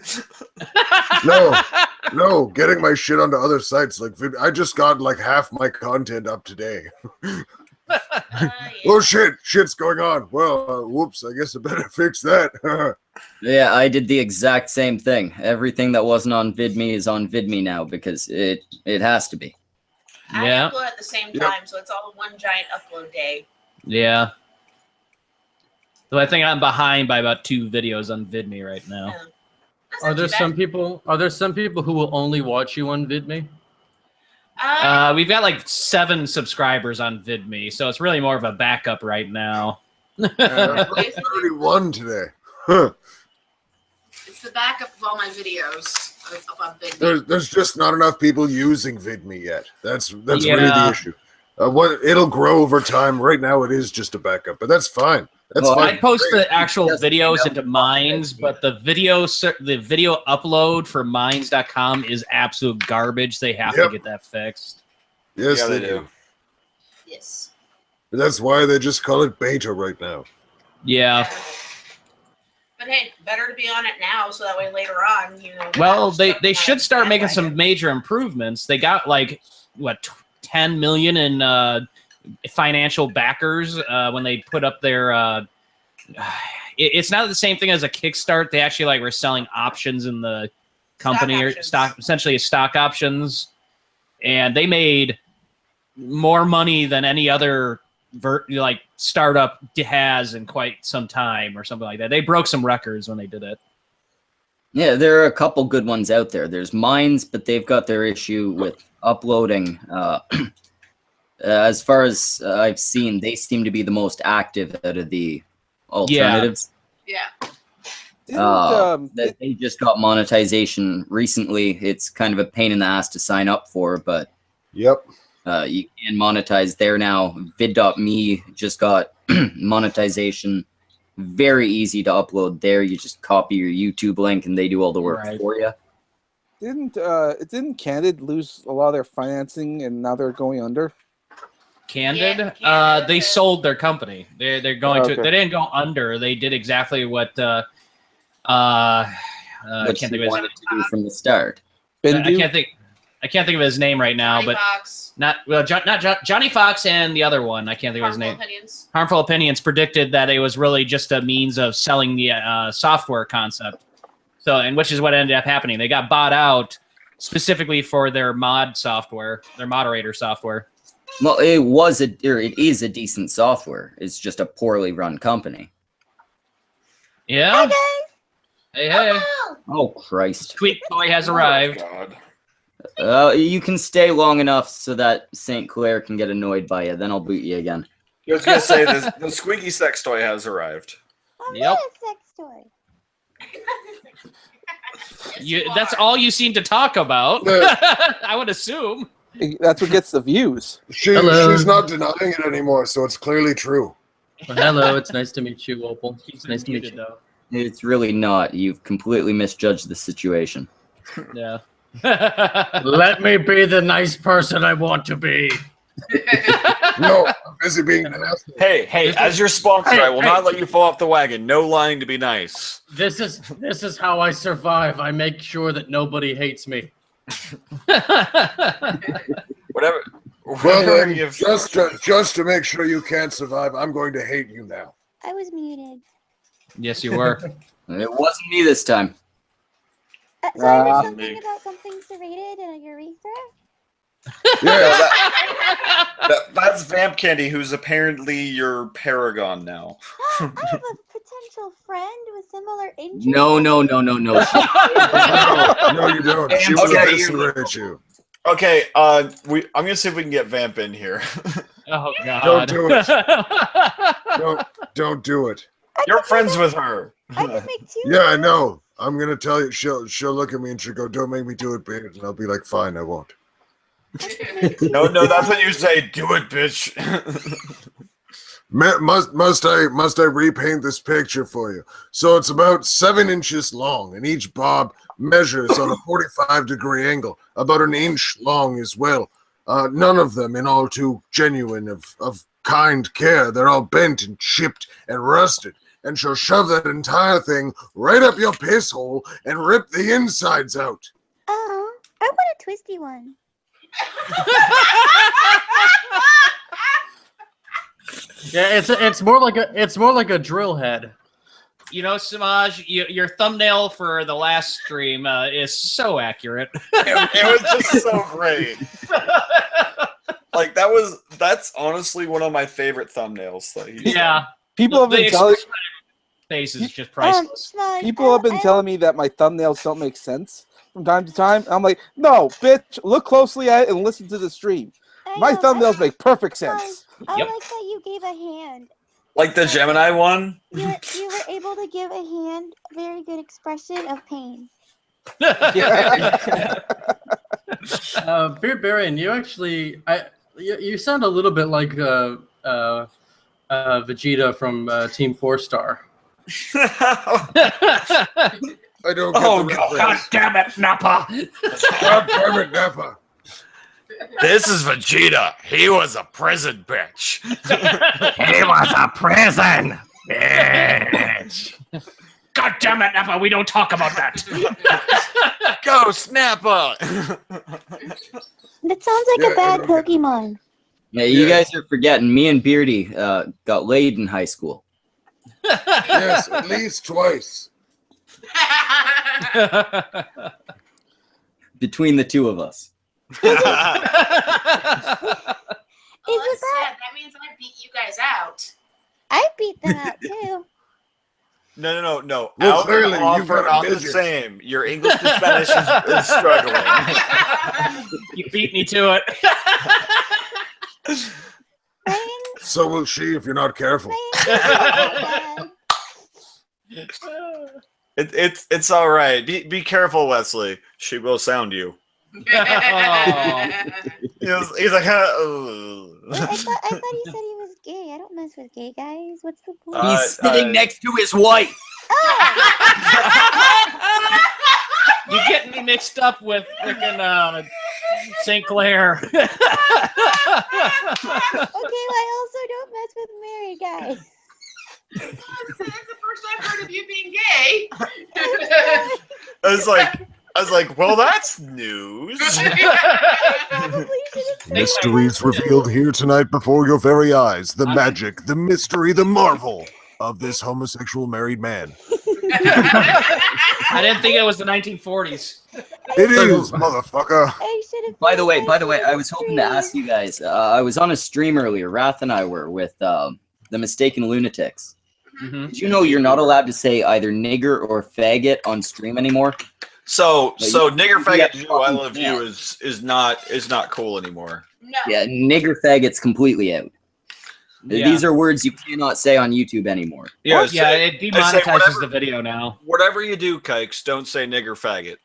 No, getting my shit onto other sites. Like, I just got like half my content up today. Oh shit's going on. Well, whoops, I guess I better fix that. Yeah, I did the exact same thing. Everything that wasn't on VidMe is on VidMe now because it has to be. I Yeah. upload at the same time, so it's all one giant upload day. Yeah. So I think I'm behind by about 2 videos on VidMe right now. Yeah. That's Are not there too bad. some people? Are there some people who will only watch you on VidMe? We've got like 7 subscribers on VidMe, so it's really more of a backup right now. 31 today. Huh. It's the backup of all my videos up on VidMe. There's just not enough people using VidMe yet. That's really Yeah. the issue. It'll grow over time. Right now, it is just a backup, but that's fine. That's Well, fine. I post the actual Yes, videos yeah. into Minds, but the video upload for Minds.com is absolute garbage. They have to Yep. get that fixed. Yes, Yeah, they they do. do. Yes. That's why they just call it beta right now. Yeah. But hey, better to be on it now, so that way later on, you know. Well, have they stuff should that start I making like. some major improvements. They got like what 10 million in financial backers when they put up their. It's not the same thing as a Kickstart. They actually like were selling options in the company or options. stock, essentially stock options, and they made more money than any other startup has in quite some time or something like that. They broke some records when they did it. Yeah, there are a couple good ones out there. There's Minds, but they've got their issue with uploading. As far as I've seen, they seem to be the most active out of the alternatives. Yeah. They just got monetization recently. It's kind of a pain in the ass to sign up for, but Yep. you can monetize there now. Vid.me just got monetization. Very easy to upload there. You just copy your YouTube link and they do all the work Right. for you. Didn't Candid lose a lot of their financing and now they're going under? Candid, Yeah, Candid, they yeah. sold their company. They're going Okay. to. They didn't go under. They did exactly what. I What can't think you of his. wanted to do from the start. I Bendu? can't think of his name right now. Johnny But Fox, Johnny Fox and the other one. I can't think of his Harmful name. Opinions. Harmful Opinions predicted that it was really just a means of selling the software concept. So, and which is what ended up happening. They got bought out specifically for their mod software, their moderator software. Well, it is a decent software. It's just a poorly run company. Yeah. Hey, hey. Oh Christ! Tweet Toy has arrived. God. You can stay long enough so that St. Clair can get annoyed by you. Then I'll boot you again. I was gonna say the squeaky sex toy has arrived. Yep. A sex toy. That's all you seem to talk about. Yeah. I would assume. That's what gets the views. Hello. She's not denying it anymore, so it's clearly true. Well, hello, it's nice to meet you, Opal. She's Nice to meet muted, you. though. It's really not. You've completely misjudged the situation. Yeah. Let me be the nice person I want to be. No, I'm busy being an asshole. Hey, as your sponsor, I will not let you fall off the wagon. No lying to be nice. This is how I survive. I make sure that nobody hates me. Whatever. Well, whatever then, you've- just to make sure you can't survive, I'm going to hate you now. I was muted. Yes, you were. It wasn't me this time. So I heard Uh, something about something serrated and a urethra. Yeah, that's Vamp Candy, who's apparently your paragon now. I have a potential friend with similar injuries. No. no, you don't. She will Okay, eviscerate you. Okay, I'm gonna see if we can get Vamp in here. Oh God! Don't do it. Don't do it. You're friends with her. I can make 2. Yeah, I know. I'm gonna tell you. She'll look at me and she'll go, "Don't make me do it, bitch." And I'll be like, "Fine, I won't." No, that's what you say. Do it, bitch. Must I repaint this picture for you? So it's about 7 inches long, and each bob measures on a 45-degree angle, about an inch long as well. None of them in all too genuine of kind care. They're all bent and chipped and rusted, and she'll shove that entire thing right up your piss hole and rip the insides out. Oh, I want a twisty one. Yeah, it's more like a drill head. You know, Samaj, your thumbnail for the last stream is so accurate. It was just so great. Like that's honestly one of my favorite thumbnails. Yeah, People have been telling face is just priceless. Smudge, people have been telling me that my thumbnails don't make sense from time to time. I'm like, no, bitch, look closely at it and listen to the stream. My thumbnails make perfect sense. I Yep. like that you gave a hand. Like the Gemini one. You were able to give a hand a very good expression of pain. Beardbarian, you actually, you sound a little bit like Vegeta from Team 4-Star. I don't get Oh, the God. reference. Damn it, Nappa! God damn it, Nappa. This is Vegeta. He was a prison bitch. He was a prison bitch. God damn it, Nappa! We don't talk about that. Go, Snappa. That sounds like Yeah, a bad I don't get- Pokemon. Yeah, you guys are forgetting. Me and Beardy got laid in high school. Yes, at least twice. Between the two of us. Well, Is it that's that? sad. That means I beat you guys out. I beat them out too. No. Well, Out clearly, and off you've are got a not the midget. same. Your English to Spanish is struggling. You beat me to it. Ryan, So will she if you're not careful. Ryan, It's all right. Be careful, Wesley. She will sound you. He's like, oh. I thought he said he was gay. I don't mess with gay guys. What's the point? He's sitting next to his wife. You getting me mixed up with freaking St. Clair. Okay, well, I also don't mess with married guys. That's the first I've heard of you being gay. I was like, well, that's news. Probably should have said Mysteries revealed here tonight before your very eyes. The magic, the mystery, the marvel of this homosexual married man. I didn't think it was the 1940s. It is, motherfucker. I should have. By the way, I was hoping to ask you guys. I was on a stream earlier. Wrath and I were with the Mistaken Lunatics. Mm-hmm. Did you know you're not allowed to say either nigger or faggot on stream anymore? So nigger you faggot got you, I fucking love you is not cool anymore. No. Yeah, nigger faggot's completely out. Yeah. These are words you cannot say on YouTube anymore. Yeah, say- it demonetizes whatever- the video now. Whatever you do, Kikes, don't say nigger faggot.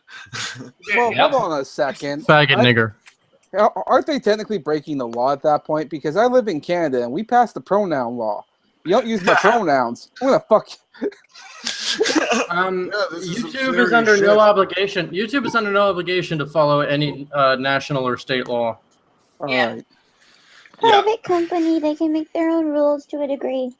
Well, Yep. hold on a second. Faggot nigger. Aren't they technically breaking the law at that point? Because I live in Canada and we passed the pronoun law. You don't use my pronouns. I'm gonna fuck you. Yeah, this is some YouTube is serious under shit. no obligation. YouTube is under no obligation to follow any national or state law. All Yeah. right. Private company, they can make their own rules to a degree.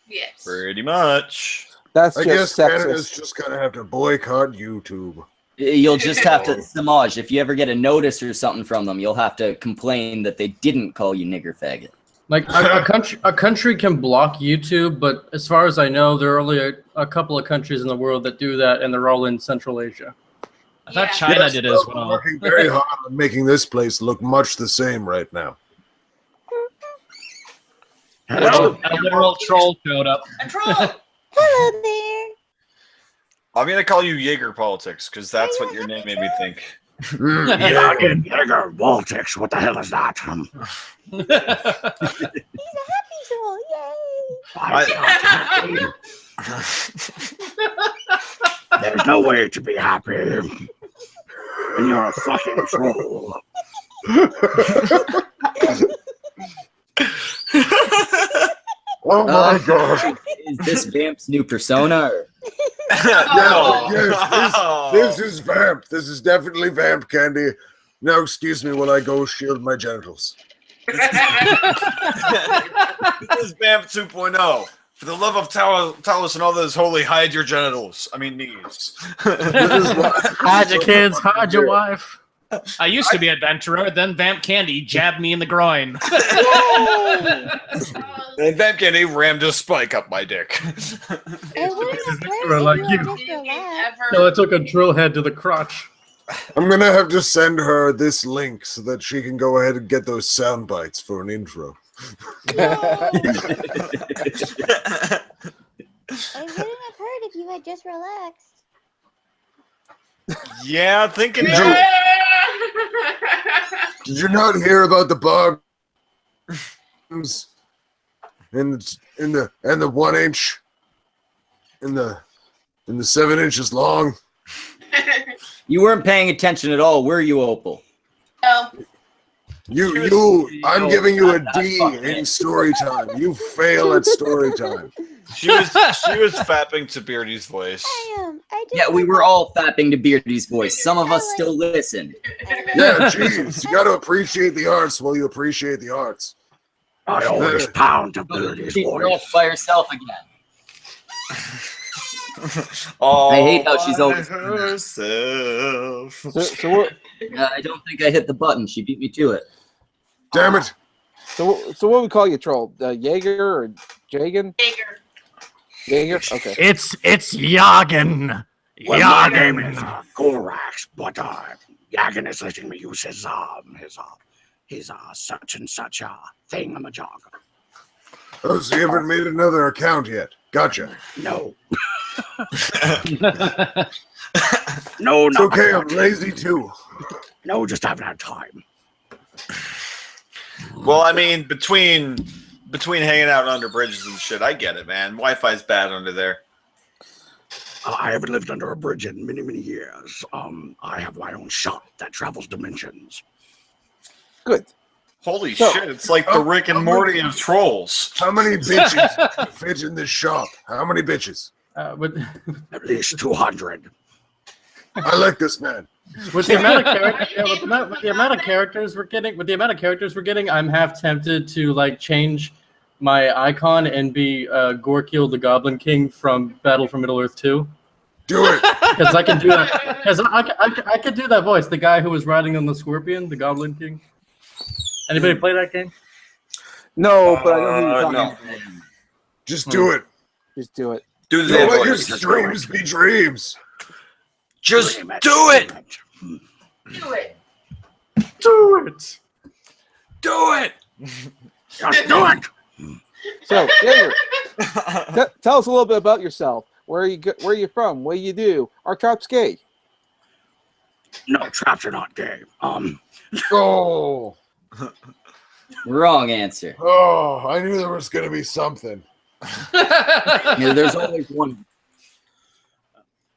Yes. Pretty much. That's I just guess Canada's sexist. just gonna have to boycott YouTube. You'll just have to, Samaj, if you ever get a notice or something from them, you'll have to complain that they didn't call you nigger faggot. Like a country can block YouTube, but as far as I know, there are only a couple of countries in the world that do that, and they're all in Central Asia. I thought Yeah. China Yes, did as we're well. working very hard on making this place look much the same right now. Well, a literal troll showed up. A troll. Hello there. I'm gonna call you Jaeger Politics because that's what your name made me think. Jaeger Voltix, what the hell is that? He's a happy troll. Yay! There's no way to be happy. And you're a fucking troll. Oh my god. Is this Vamp's new persona? Or? This is Vamp. This is definitely Vamp Candy. Now, excuse me while I go shield my genitals. This is Vamp 2.0. For the love of Talos and all those holy, hide your genitals. I mean knees. Hide your kids, hide your wife. I used to be adventurer, then Vamp Candy jabbed me in the groin. And Vamp Candy rammed a spike up my dick. Like you. No, it took a drill head to the crotch. I'm gonna have to send her this link so that she can go ahead and get those sound bites for an intro. I wouldn't have heard if you had just relaxed. Yeah, thinking. Did you not hear about the bar and the 1 inch and the 7 inches long? You weren't paying attention at all, were you, Opal? No. I'm giving you a D in story time. You fail at story time. She was fapping to Beardy's voice. Yeah, we were all fapping to Beardy's voice. Some of us still listened. Yeah, jeez. You got to appreciate the arts while you appreciate the arts. I always pound to Beardy's You're off voice. by herself again. Oh, I hate how she's always herself. So what? I don't think I hit the button. She beat me to it. Damn it. So what we call you, troll? Jaeger or Jagan? Jaeger. Jaeger. Okay. It's Yagen. Well, my name is Gorax, but Yagen is letting me use his such and such a thingamajog. Oh, so you haven't made another account yet? Gotcha. No. No, It's not okay, I'm lazy too. No, just haven't had time. Well, I mean, between hanging out under bridges and shit, I get it, man. Wi-Fi's bad under there. I haven't lived under a bridge in many, many years. I have my own shop that travels dimensions. Good. Holy shit, it's like the Rick and Morty of trolls. How many bitches fit in this shop? How many bitches? At least 200. I like this man. With the amount of characters we're getting, I'm half tempted to like change my icon and be Gorkiel the Goblin King from Battle for Middle Earth 2. Do it. Because I can do that. Because I could do that voice. The guy who was riding on the Scorpion, the Goblin King. Anybody play that game? No, but I know who you're talking about. Just do it. Just do it. Do the Don't let your voice. dreams be dreams. Just do it. Do it. Do it. Do it. Just do it. So, Jaeger, tell us a little bit about yourself. Where are you from? What do you do? Are traps gay? No, traps are not gay. Oh. Wrong answer. Oh, I knew there was gonna be something. Yeah, there's always one.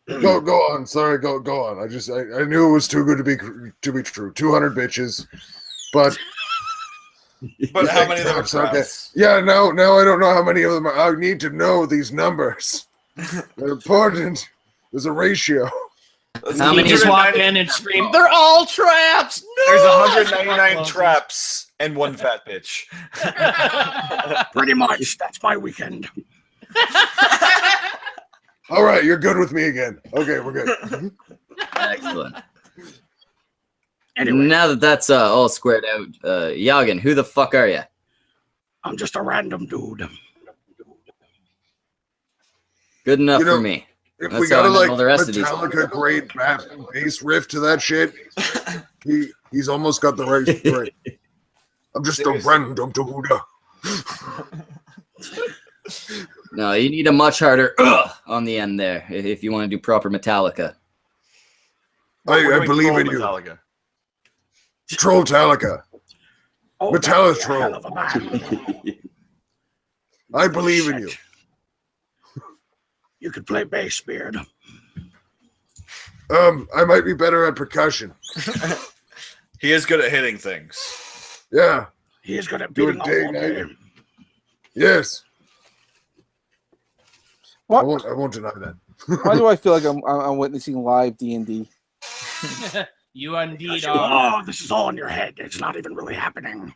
Go on. Sorry, go on. I knew it was too good to be true. 200 bitches, but how many of them are okay. traps? Yeah, now I don't know how many of them are. I need to know these numbers. They're important. There's a ratio. How You many? just walk in and scream, "They're all traps!" No! There's 199 traps and one fat bitch. Pretty much. That's my weekend. All right, you're good with me again. Okay, we're good. Excellent. Anyway, Now that that's all squared out, Yagen, who the fuck are you? I'm just a random dude. Good enough You know, for me. If That's we how I gotta know like all the rest of these. Metallica grade bass riff to that shit, he's almost got the right. I'm just a random dude. No, you need a much harder on the end there if you want to do proper Metallica. I believe in you. Metallica. Troll Talica. Oh, Metallic that'd be a troll. hell of a band. I believe in you. Shit. You could play bass, Beard. I might be better at percussion. He is good at hitting things. Yeah. He is good at Do it beating day all and day. night. Yes. What? I won't deny that. Why do I feel like I'm witnessing live D&D? You indeed You- are. Oh, this is all in your head. It's not even really happening.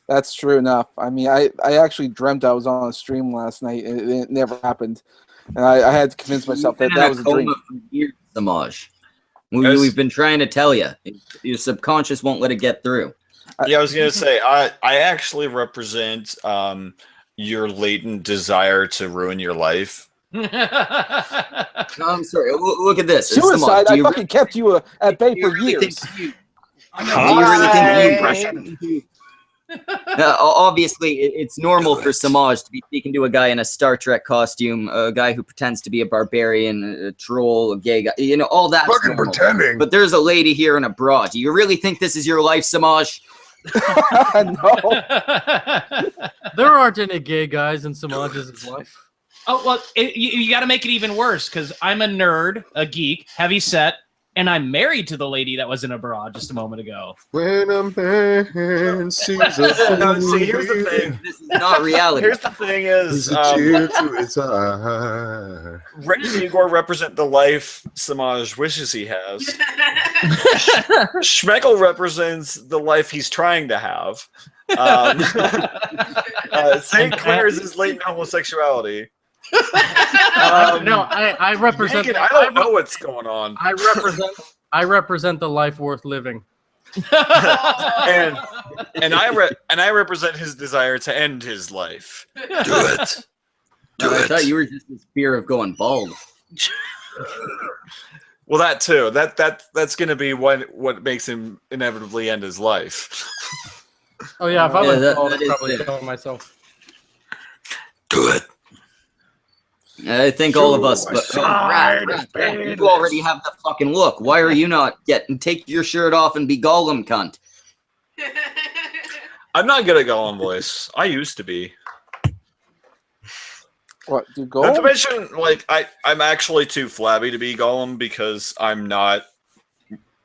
That's true enough. I mean, I actually dreamt I was on a stream last night, and it never happened. And I had to convince myself that that was a dream. For years, Samaj. We've been trying to tell you. Your subconscious won't let it get through. Yeah, I was gonna say I actually represent your latent desire to ruin your life. No, I'm sorry. Look at this. Suicide. Samaj, I fucking kept you at bay for years. Do you really think you? Obviously, it's normal for Samaj to be speaking to a guy in a Star Trek costume, a guy who pretends to be a barbarian, a troll, a gay guy. You know, all that. Fucking pretending. But there's a lady here and a broad. Do you really think this is your life, Samaj? No. There aren't any gay guys in Samaj's life. Oh, well, you got to make it even worse because I'm a nerd, a geek, heavy set, and I'm married to the lady that was in abroad just a moment ago. When a man sees a No, see, here's the thing. This is not reality. Here's the thing is, There's a tear to its eye. Ren and Igor represent the life Samaj wishes he has. Schmeckel represents the life he's trying to have. St. Clair is his latent homosexuality. No, I represent. Dang it, I don't know what's going on. I represent the life worth living. and I represent his desire to end his life. Do it. I thought you were just in fear of going bald. Well, that too. That's gonna be what makes him inevitably end his life. Oh yeah, if I Yeah, was that bald, I'd is probably it. kill myself. Do it. I think all of us, but Suicide is you already have the fucking look. Why are you not take your shirt off and be Gollum, cunt? I'm not good at Gollum voice. I used to be. What? Do Not to go? mention, like, I'm actually too flabby to be Gollum because I'm not,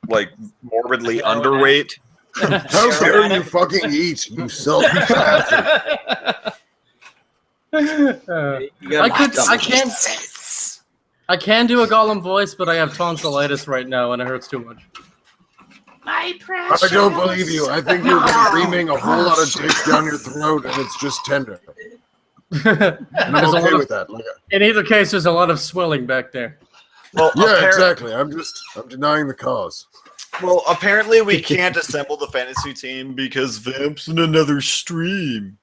like, morbidly underweight. How dare you fucking eat, you selfish bastard. I can do a Gollum voice, but I have tonsillitis right now, and it hurts too much. My precious. I don't believe you. I think you're screaming a whole lot of dick down your throat, and it's just tender. And I'm There's a okay lot of- with that. Like, In either case, there's a lot of swelling back there. Well, yeah, exactly. I'm denying the cause. Well, apparently we can't assemble the fantasy team because Vamp's in another stream.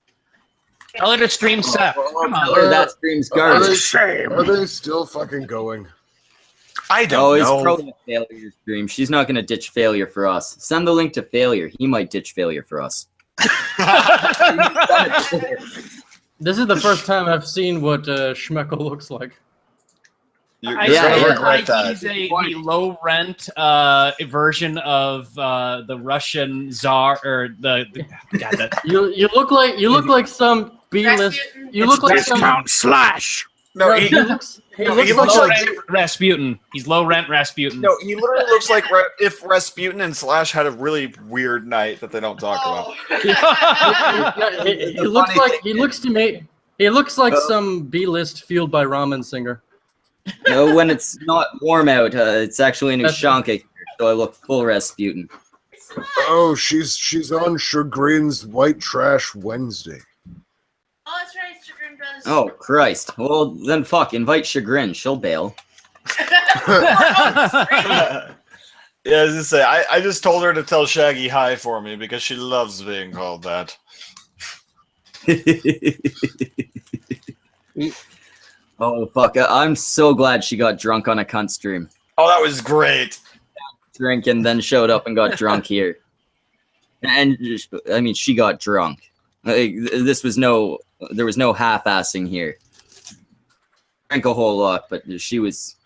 Tell her to stream set. Come on. Or that stream's garbage. That's a shame. Are they still fucking going? I Oh, don't it's know. probably a failure stream. She's not going to ditch failure for us. Send the link to failure. He might ditch failure for us. This is the first time I've seen what Schmeckel looks like. You're I gonna yeah. regret that. he's the low rent version of the Russian czar or the God, that, You look like some B-list. Rasputin. You look like some. Discount slash. No, No, he, he looks he he's looks low like rent Rasputin. He's low rent Rasputin. no, he literally looks like if Rasputin and Slash had a really weird night that they don't talk about. Oh. he looks like he looks to me. He looks like some B-list fueled by ramen singer. No, when it's not warm out, it's actually an Ushanka here, so I look full Rasputin. Oh, she's on Chagrin's White Trash Wednesday. Oh, that's right. Chagrin does. Oh, Christ. Well, then fuck, invite Chagrin. She'll bail. Yeah, as I say, I just told her to tell Shaggy hi for me because she loves being called that. Oh, fuck. I'm so glad she got drunk on a cunt stream. Oh, that was great. Drinking, then showed up and got drunk here. And, I mean, she got drunk. Like, there was no half-assing here. Drank a whole lot, but she was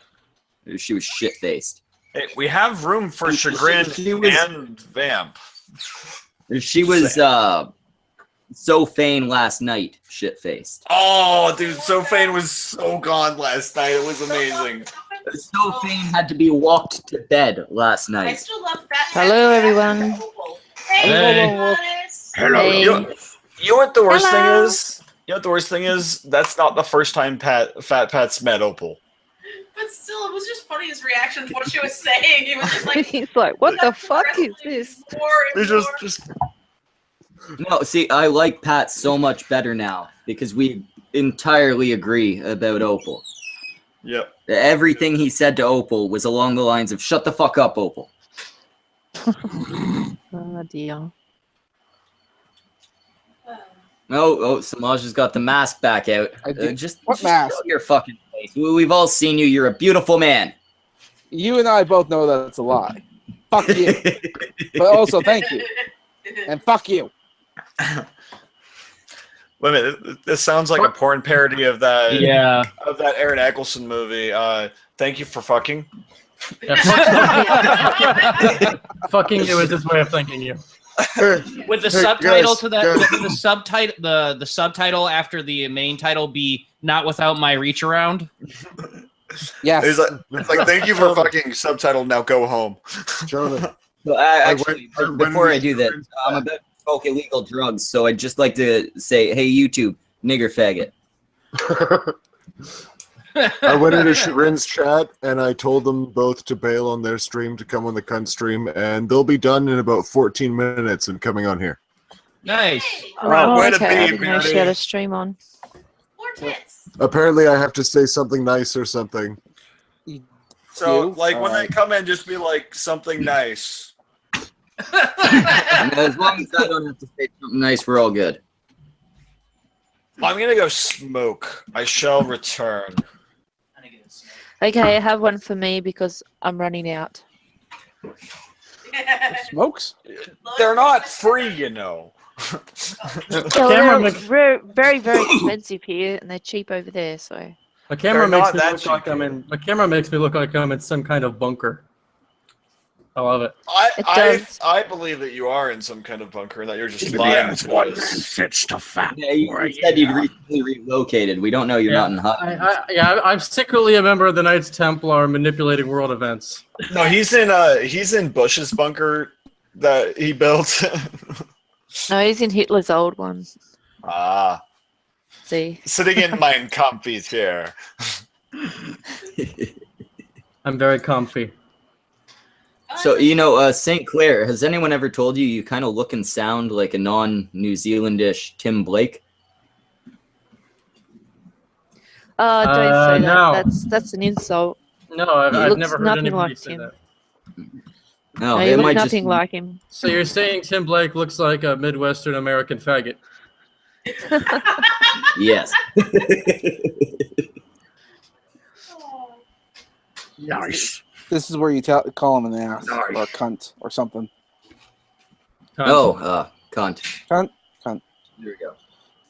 shit-faced. Hey, we have room for chagrin and vamp. She was so fain last night, shit-faced. Oh, dude, Sophane was so gone last night. It was amazing. So fain had to be walked to bed last I night. still love Fat Hello, everyone. Hey, Hey. Hello. Hey. You know what the worst thing Hello. is? You know what the worst thing is? That's not the first time Fat Pat's met Opal. But still, it was just funny his reaction to what she was saying. He was just like, He's like, what the fuck is this? It's just No, see, I like Pat so much better now because we entirely agree about Opal. yep. Everything he said to Opal was along the lines of "Shut the fuck up, Opal." Oh dear. Oh, Samaj has got the mask back out. I do- Just what just mask? show your fucking face. We've all seen you. You're a beautiful man. You and I both know that's a lie. Fuck you. But also, thank you. And fuck you. Wait a minute. This sounds like a porn parody of that of that Aaron Eccleston movie. Thank you for fucking. Yeah, fucking you is his way of thanking you. With the Hey, subtitle guys, to that, guys. the subtitle, the subtitle after the main title be "Not Without My Reach Around." Yes. It's like thank you for fucking. Subtitle. Now go home. Jonah, So actually, when before we- I do that, I'm about to smoke illegal drugs, so I'd just like to say, hey, YouTube, nigger faggot. I went into Shrin's chat and I told them both to bail on their stream to come on the cunt stream, and they'll be done in about 14 minutes and coming on here. Nice. Oh, way to okay. I be, didn't know she Betty. had a stream on. More tits. Apparently, I have to say something nice or something. So You? like when they come in, just be like something nice. And as long as I don't have to say something nice, we're all good. I'm gonna go smoke. I shall return. Okay, I have one for me because I'm running out. Smokes? They're not free, you know. Yeah, camera they're makes- very, very expensive here, and they're cheap over there. So My camera They're makes not me that look like cheap. I'm in. My camera makes me look like I'm in some kind of bunker. I love it. It I does. I believe that you are in some kind of bunker and that you're just Yeah, lying to one us. fits to fat. Yeah, you right said you'd here. recently relocated. We don't know you're not in hot. I'm secretly a member of the Knights Templar manipulating world events. No, he's in Bush's bunker that he built. no, he's in Hitler's old one. Ah, See, sitting in my comfy chair. I'm very comfy. So, St. Clair, has anyone ever told you kind of look and sound like a non-New Zealandish Tim Blake? don't say that. no. That's an insult. No, I've looks never heard nothing anybody like say him. that. No, No, it you look might nothing just like him. So you're saying Tim Blake looks like a Midwestern American faggot? yes. Nice. This is where you call him an ass Nice. or a cunt or something. Cunt. Oh, cunt. Cunt. There we go.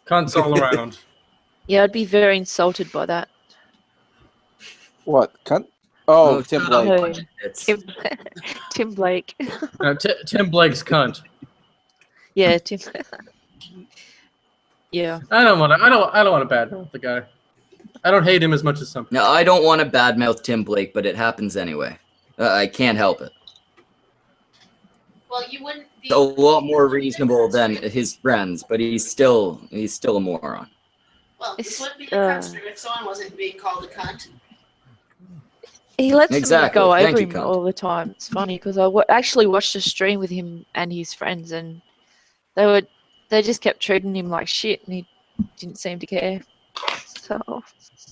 Cunts all around. Yeah, I'd be very insulted by that. What? Cunt? Oh, Tim shut up, Blake. No. bunch of tits. Tim Blake. Tim Blake's cunt. Yeah, Tim. Yeah. I don't want to badmouth the guy. I don't hate him as much as some. No, I don't want to badmouth Tim Blake, but it happens anyway. I can't help it. Well, you wouldn't be He's a lot more reasonable than his friends, but he's still a moron. Well, this It's, wouldn't be a cunt stream if someone wasn't being called a cunt. He lets Exactly. them go Thank over you, him cunt. all the time. It's funny because I actually watched a stream with him and his friends, and they just kept treating him like shit, and he didn't seem to care. So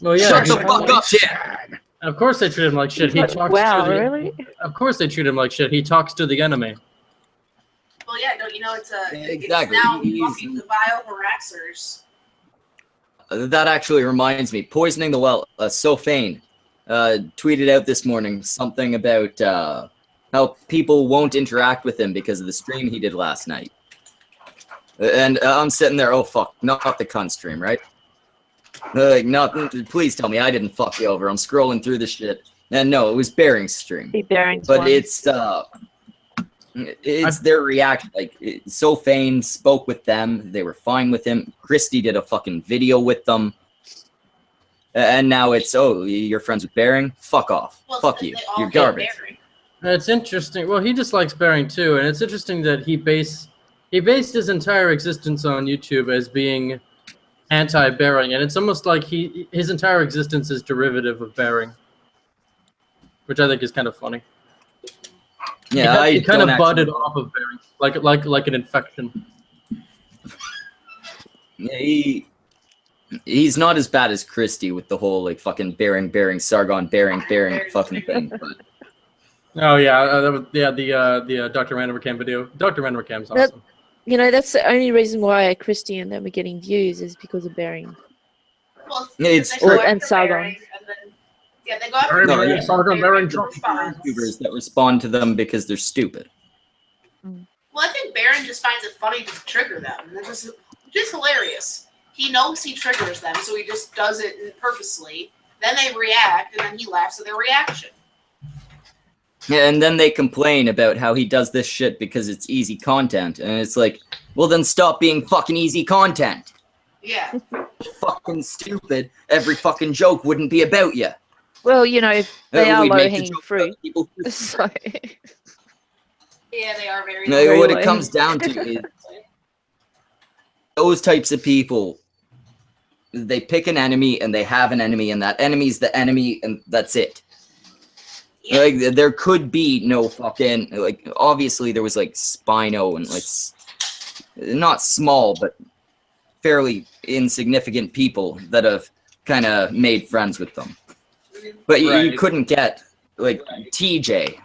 Well, yeah. Shut the he- fuck up, Tim! Of course they treat him like shit. He like, talks wow, to the, really? Of course they treat him like shit. He talks to the enemy. Well, yeah, don't you know it's Exactly. it's now He's- walking the bioharassers. That actually reminds me. Poisoning the Well. Sophane tweeted out this morning something about how people won't interact with him because of the stream he did last night. And I'm sitting there, oh fuck, not the cunt stream, right? Please tell me I didn't fuck you over. I'm scrolling through this shit, No, it was Bering's stream. Bering's But one. it's their reaction. Like, Sophane spoke with them. They were fine with him. Christy did a fucking video with them. And now it's, oh, you're friends with Bering? Fuck off. Well, Fuck they you. all You're hate garbage. Bering. It's interesting. Well, he dislikes Bering too, and it's interesting that he based his entire existence on YouTube as being anti-Bering, and it's almost like his entire existence is derivative of Bering, which I think is kind of funny. Yeah, he kind of don't budded actually- off of Bering, like an infection. Yeah, he's not as bad as Christy with the whole like fucking Bering, Sargon, Bering fucking thing. But Oh yeah, the Dr. Random Cam video. Dr. Random Cam's awesome. You know, that's the only reason why Christy and them are getting views is because of Bering. Well, It's they go true. And after Sargon. Bering, and then, yeah, they go after No, Bering, yeah, and Sargon, Bering, responds. YouTubers that respond to them because they're stupid. Well, I think Bering just finds it funny to trigger them. Which is hilarious. He knows he triggers them, so he just does it purposely. Then they react, and then he laughs at their reaction. Yeah, and then they complain about how he does this shit because it's easy content. And it's like, well, then stop being fucking easy content. Yeah. Fucking stupid. Every fucking joke wouldn't be about you. Well, you know, they are We'd make the low-hanging joke fruit. about people who- So, Yeah, they are very. No, Very what low. it comes down to is those types of people, they pick an enemy and they have an enemy, and that enemy's the enemy, and that's it. Yeah. Like, there could be no fucking, like, obviously there was like Spino and like not small but fairly insignificant people that have kind of made friends with them, but you Right. couldn't get like TJ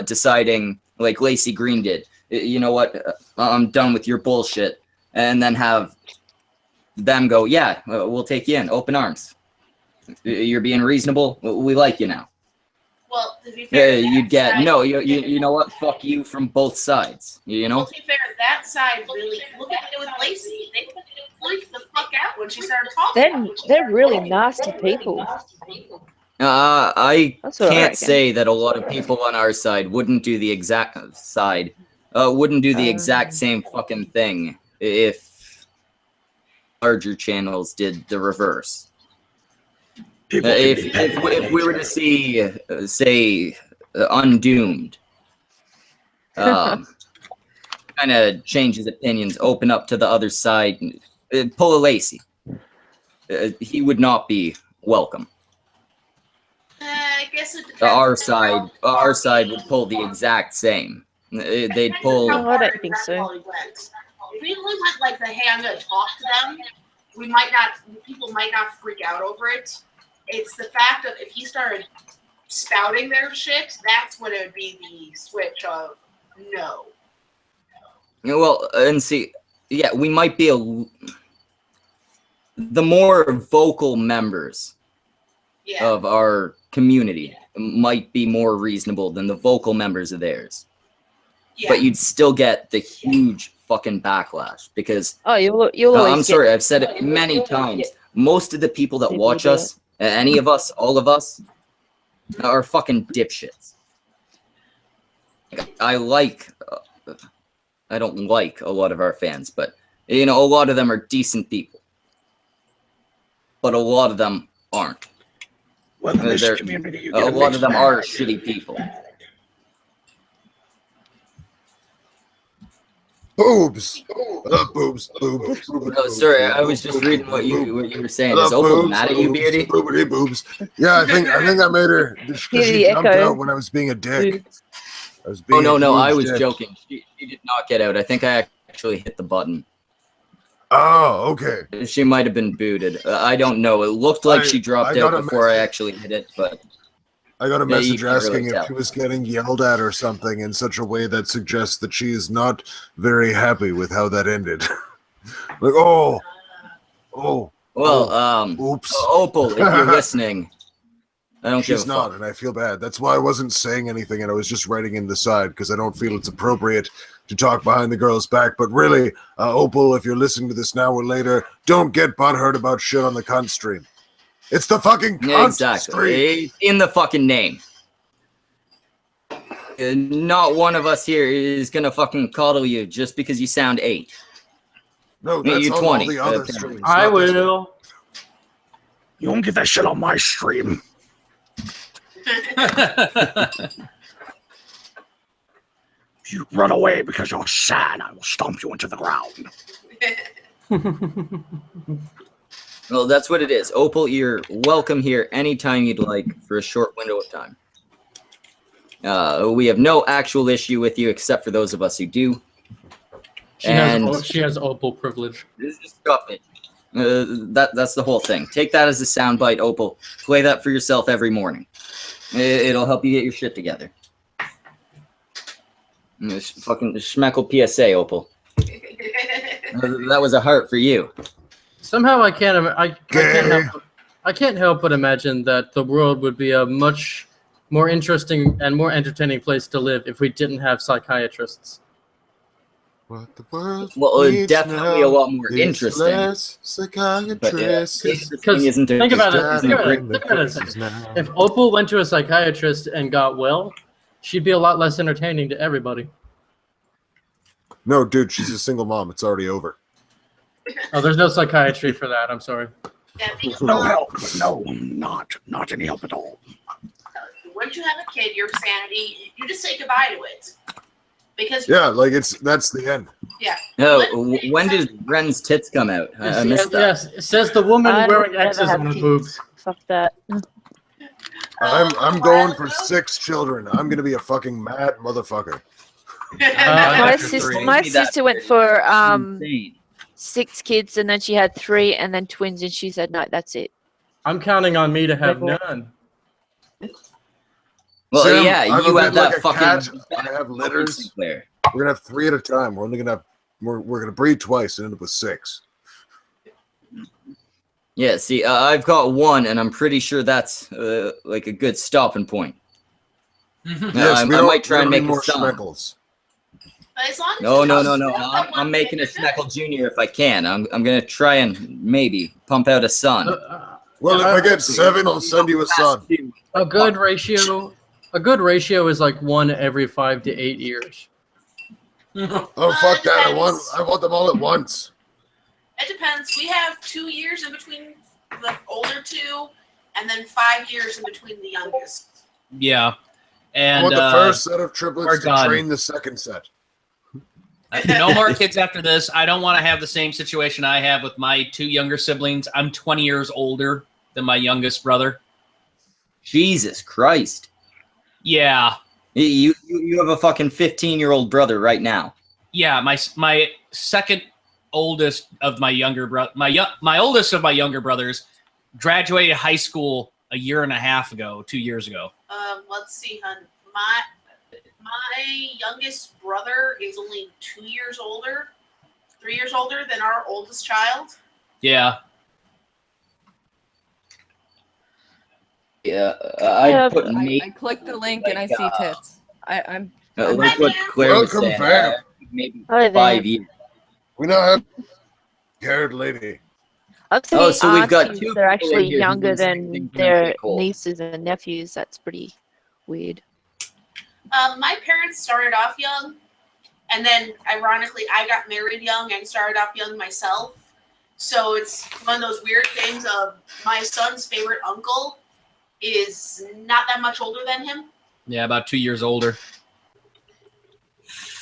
deciding like Lacey Green did, you know what, I'm done with your bullshit, and then have them go, yeah, we'll take you in, open arms, you're being reasonable, we like you now. Well, to be Yeah, fair, you'd that get side- no. You know what? Fuck you from both sides. You Well, know. to be fair, that side really. Look at it with Lacey. They freaked the fuck out when she started talking. they're really nasty people. I That's what I can't reckon. say that a lot of people on our side wouldn't do the exact same fucking thing if larger channels did the reverse. People can If be we were to see, say, Undoomed, kind of change his opinions, open up to the other side, pull a Lacey, he would not be welcome. I guess it depends. Our side would pull the exact same. They'd pull. No, I don't think so. If we only went like the hey, I'm gonna talk to them, people might not freak out over it. It's the fact of if he started spouting their shit, that's when it would be the switch of no. Well, and see, yeah, we might be the more vocal members Yeah. of our community might be more reasonable than the vocal members of theirs. Yeah. But you'd still get the huge fucking backlash because Oh, you'll always I'm get- sorry, I've said it many times. Most of the people that People watch do us, any of us, all of us, are fucking dipshits. I don't like a lot of our fans, but you know, a lot of them are decent people. But a lot of them aren't. Well, in this They're- community, you a get lot of them mixed are bag. shitty people. Boobs. I love boobs. Boobs. No, sorry, I was just reading what you were saying. Is Opal mad at you, Beardy? Boobity boobs. Yeah, I think I made her because Hear she the jumped echo. out when I was being a dick. I was Oh being no, a no, I huge was dick. joking. She did not get out. I think I actually hit the button. Oh, okay. She might have been booted. I don't know. It looked like she I dropped got out a before I message. actually hit it, but I got a Yeah, you message can't really asking if tell. she was getting yelled at or something in such a way that suggests that she is not very happy with how that ended. Like, oh, well, oops. Opal, if you're listening, I don't give She's a not, fuck. and I feel bad. That's why I wasn't saying anything, and I was just writing in the side because I don't feel it's appropriate to talk behind the girl's back. But really, Opal, if you're listening to this now or later, don't get butthurt about shit on the cunt stream. It's the fucking Yeah, cunt exactly. stream. It's in the fucking name. Not one of us here is gonna fucking coddle you just because you sound 8. No, that's You're on 20. all the other apparently. streams. I not this one. will. You won't get that shit on my stream. If you run away because you're sad, I will stomp you into the ground. Well, that's what it is. Opal, you're welcome here anytime you'd like for a short window of time. We have no actual issue with you except for those of us who do. She has Opal privilege. Just stop it. That's the whole thing. Take that as a soundbite, Opal. Play that for yourself every morning. It'll help you get your shit together. Fucking schmeckle PSA, Opal. That was a heart for you. Somehow I can't help but imagine that the world would be a much more interesting and more entertaining place to live if we didn't have psychiatrists. What the world Well, needs definitely now a lot more is interesting. less psychiatrists. Interesting isn't Think about it. Think about it. Gathering Think about it. forces now. If Opal went to a psychiatrist and got well, she'd be a lot less entertaining to everybody. No, dude, she's a single mom. It's already over. Oh, there's no psychiatry for that. I'm sorry. Yeah, because, No help. No, not any help at all. once you have a kid, your sanity, you just say goodbye to it. Because Yeah, like that's the end. yeah. No, when did Ren's tits come out? I missed that. Yes, it says the woman I wearing would never X's have on her kids. boobs. Fuck that. I'm going for 6 children. I'm gonna be a fucking mad motherfucker. My sister went for Insane. 6 kids and then she had 3 and then twins and she said no, that's it. I'm counting on me to have Rebel. none. Well, Sam, yeah, I'm you a have bit like that a fucking. cat. I have litters. There. We're gonna have 3 at a time. We're only gonna have we're gonna breed twice and end up with 6. Yeah, see, I've got 1, and I'm pretty sure that's like a good stopping point. Yes, I might try and make more a son. schmeckles. But as long as No, you no, don't no, no. fuck up I'm one making a kid, Schmeckle Jr. if I can. I'm gonna try and maybe pump out a son. Well, if I get 7, I'll send you a son. A good ratio is like 1 every 5 to 8 years. Oh fuck that! I want them all at once. It depends. We have 2 years in between the older 2, and then 5 years in between the youngest. Yeah. I And want the first set of we're triplets to done. train the second set. No more kids after this. I don't want to have the same situation I have with my 2 younger siblings. I'm 20 years older than my youngest brother. Jesus Christ! Yeah. You have a fucking 15-year-old brother right now. Yeah, my second oldest of my younger brother, my oldest of my younger brothers, graduated high school a year and a half ago, 2 years ago. Let's see, hun. My youngest brother is only 2 years older, 3 years older than our oldest child. Yeah. Yeah, I put me. I clicked the link and I see tits. I'm Like what Claire was Welcome, saying. fam. Maybe Hi, 5 there. years. We now have haired lady. I've seen Oh, so we've got aunties 2 that are people in actually here who younger do the same than thing to their Nicole. nieces and nephews. That's pretty weird. My parents started off young, and then ironically, I got married young and started off young myself. So it's one of those weird things of my son's favorite uncle is not that much older than him. Yeah, about 2 years older.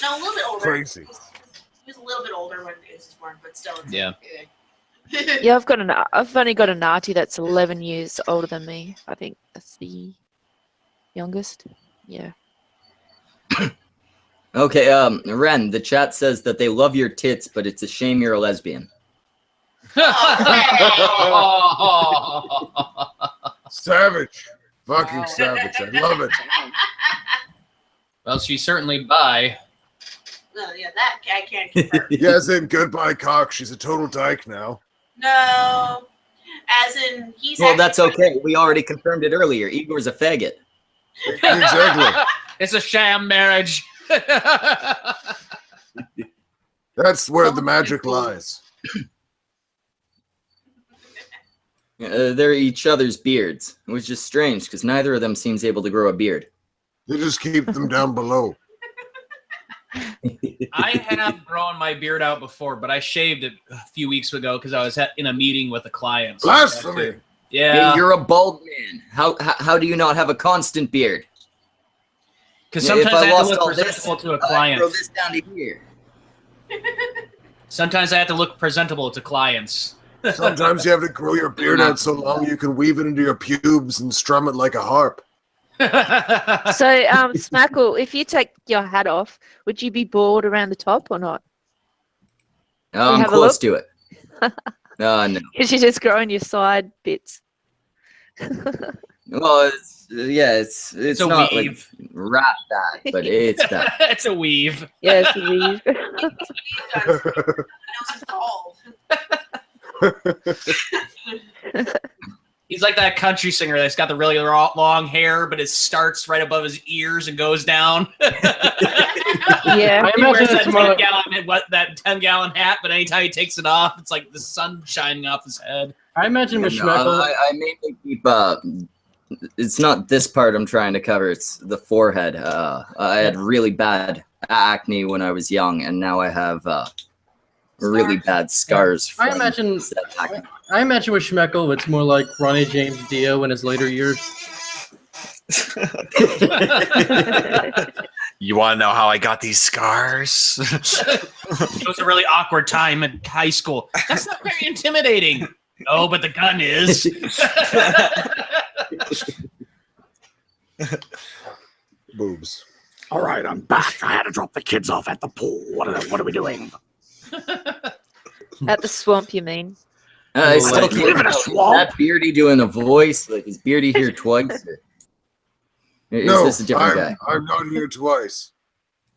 No, a little bit older. Crazy. He was a little bit older when he was born, but still. It's Yeah. Yeah, I've only got an auntie that's 11 years older than me. I think that's the youngest. Yeah. Okay, Ren, the chat says that they love your tits, but it's a shame you're a lesbian. Savage. Fucking savage. I love it. Well, she's certainly bi. Well, yeah, that I can't confirm. Yes, in goodbye, cock. She's a total dyke now. No, as in he's. Well, actually- that's okay. We already confirmed it earlier. Igor's a faggot. Exactly. It's a sham marriage. That's where the magic lies. They're each other's beards, which is strange because neither of them seems able to grow a beard. They just keep them down below. I have grown my beard out before, but I shaved it a few weeks ago because I was in a meeting with a client. So Blasphemy! Yeah. Hey, you're a bald man. How do you not have a constant beard? Because sometimes I have to look all this, presentable to a I'd client. throw this down to here. Sometimes I have to look presentable to clients. Sometimes you have to grow your beard out so long you can weave it into your pubes and strum it like a harp. So, Smackle, if you take your hat off, would you be bald around the top or not? I'm have a close look? to it. No. Because you're just growing your side bits. Well, it's a not weave. like wrap that, but it's that. It's a weave. Yeah, it's a weave. He's like that country singer that's got the really long hair, but it starts right above his ears and goes down. Yeah, He wears that more 10-gallon hat, but anytime he takes it off, it's like the sun shining off his head. I imagine with No, Schmeckle. I mainly keep it's not this part I'm trying to cover, it's the forehead. I had really bad acne when I was young, and now I have really bad scars. I from imagine. that acne. I imagine with Schmeckle, it's more like Ronnie James Dio in his later years. You want to know how I got these scars? It was a really awkward time in high school. That's not very intimidating. Oh, but the gun is. Boobs. All right, I'm back. I had to drop the kids off at the pool. What are we doing? At the swamp, you mean? I still Like, can't live in a tell, is swamp? that Beardy doing a voice? Like, is Beardy here twice? Or is No, this a different guy? I'm not here twice.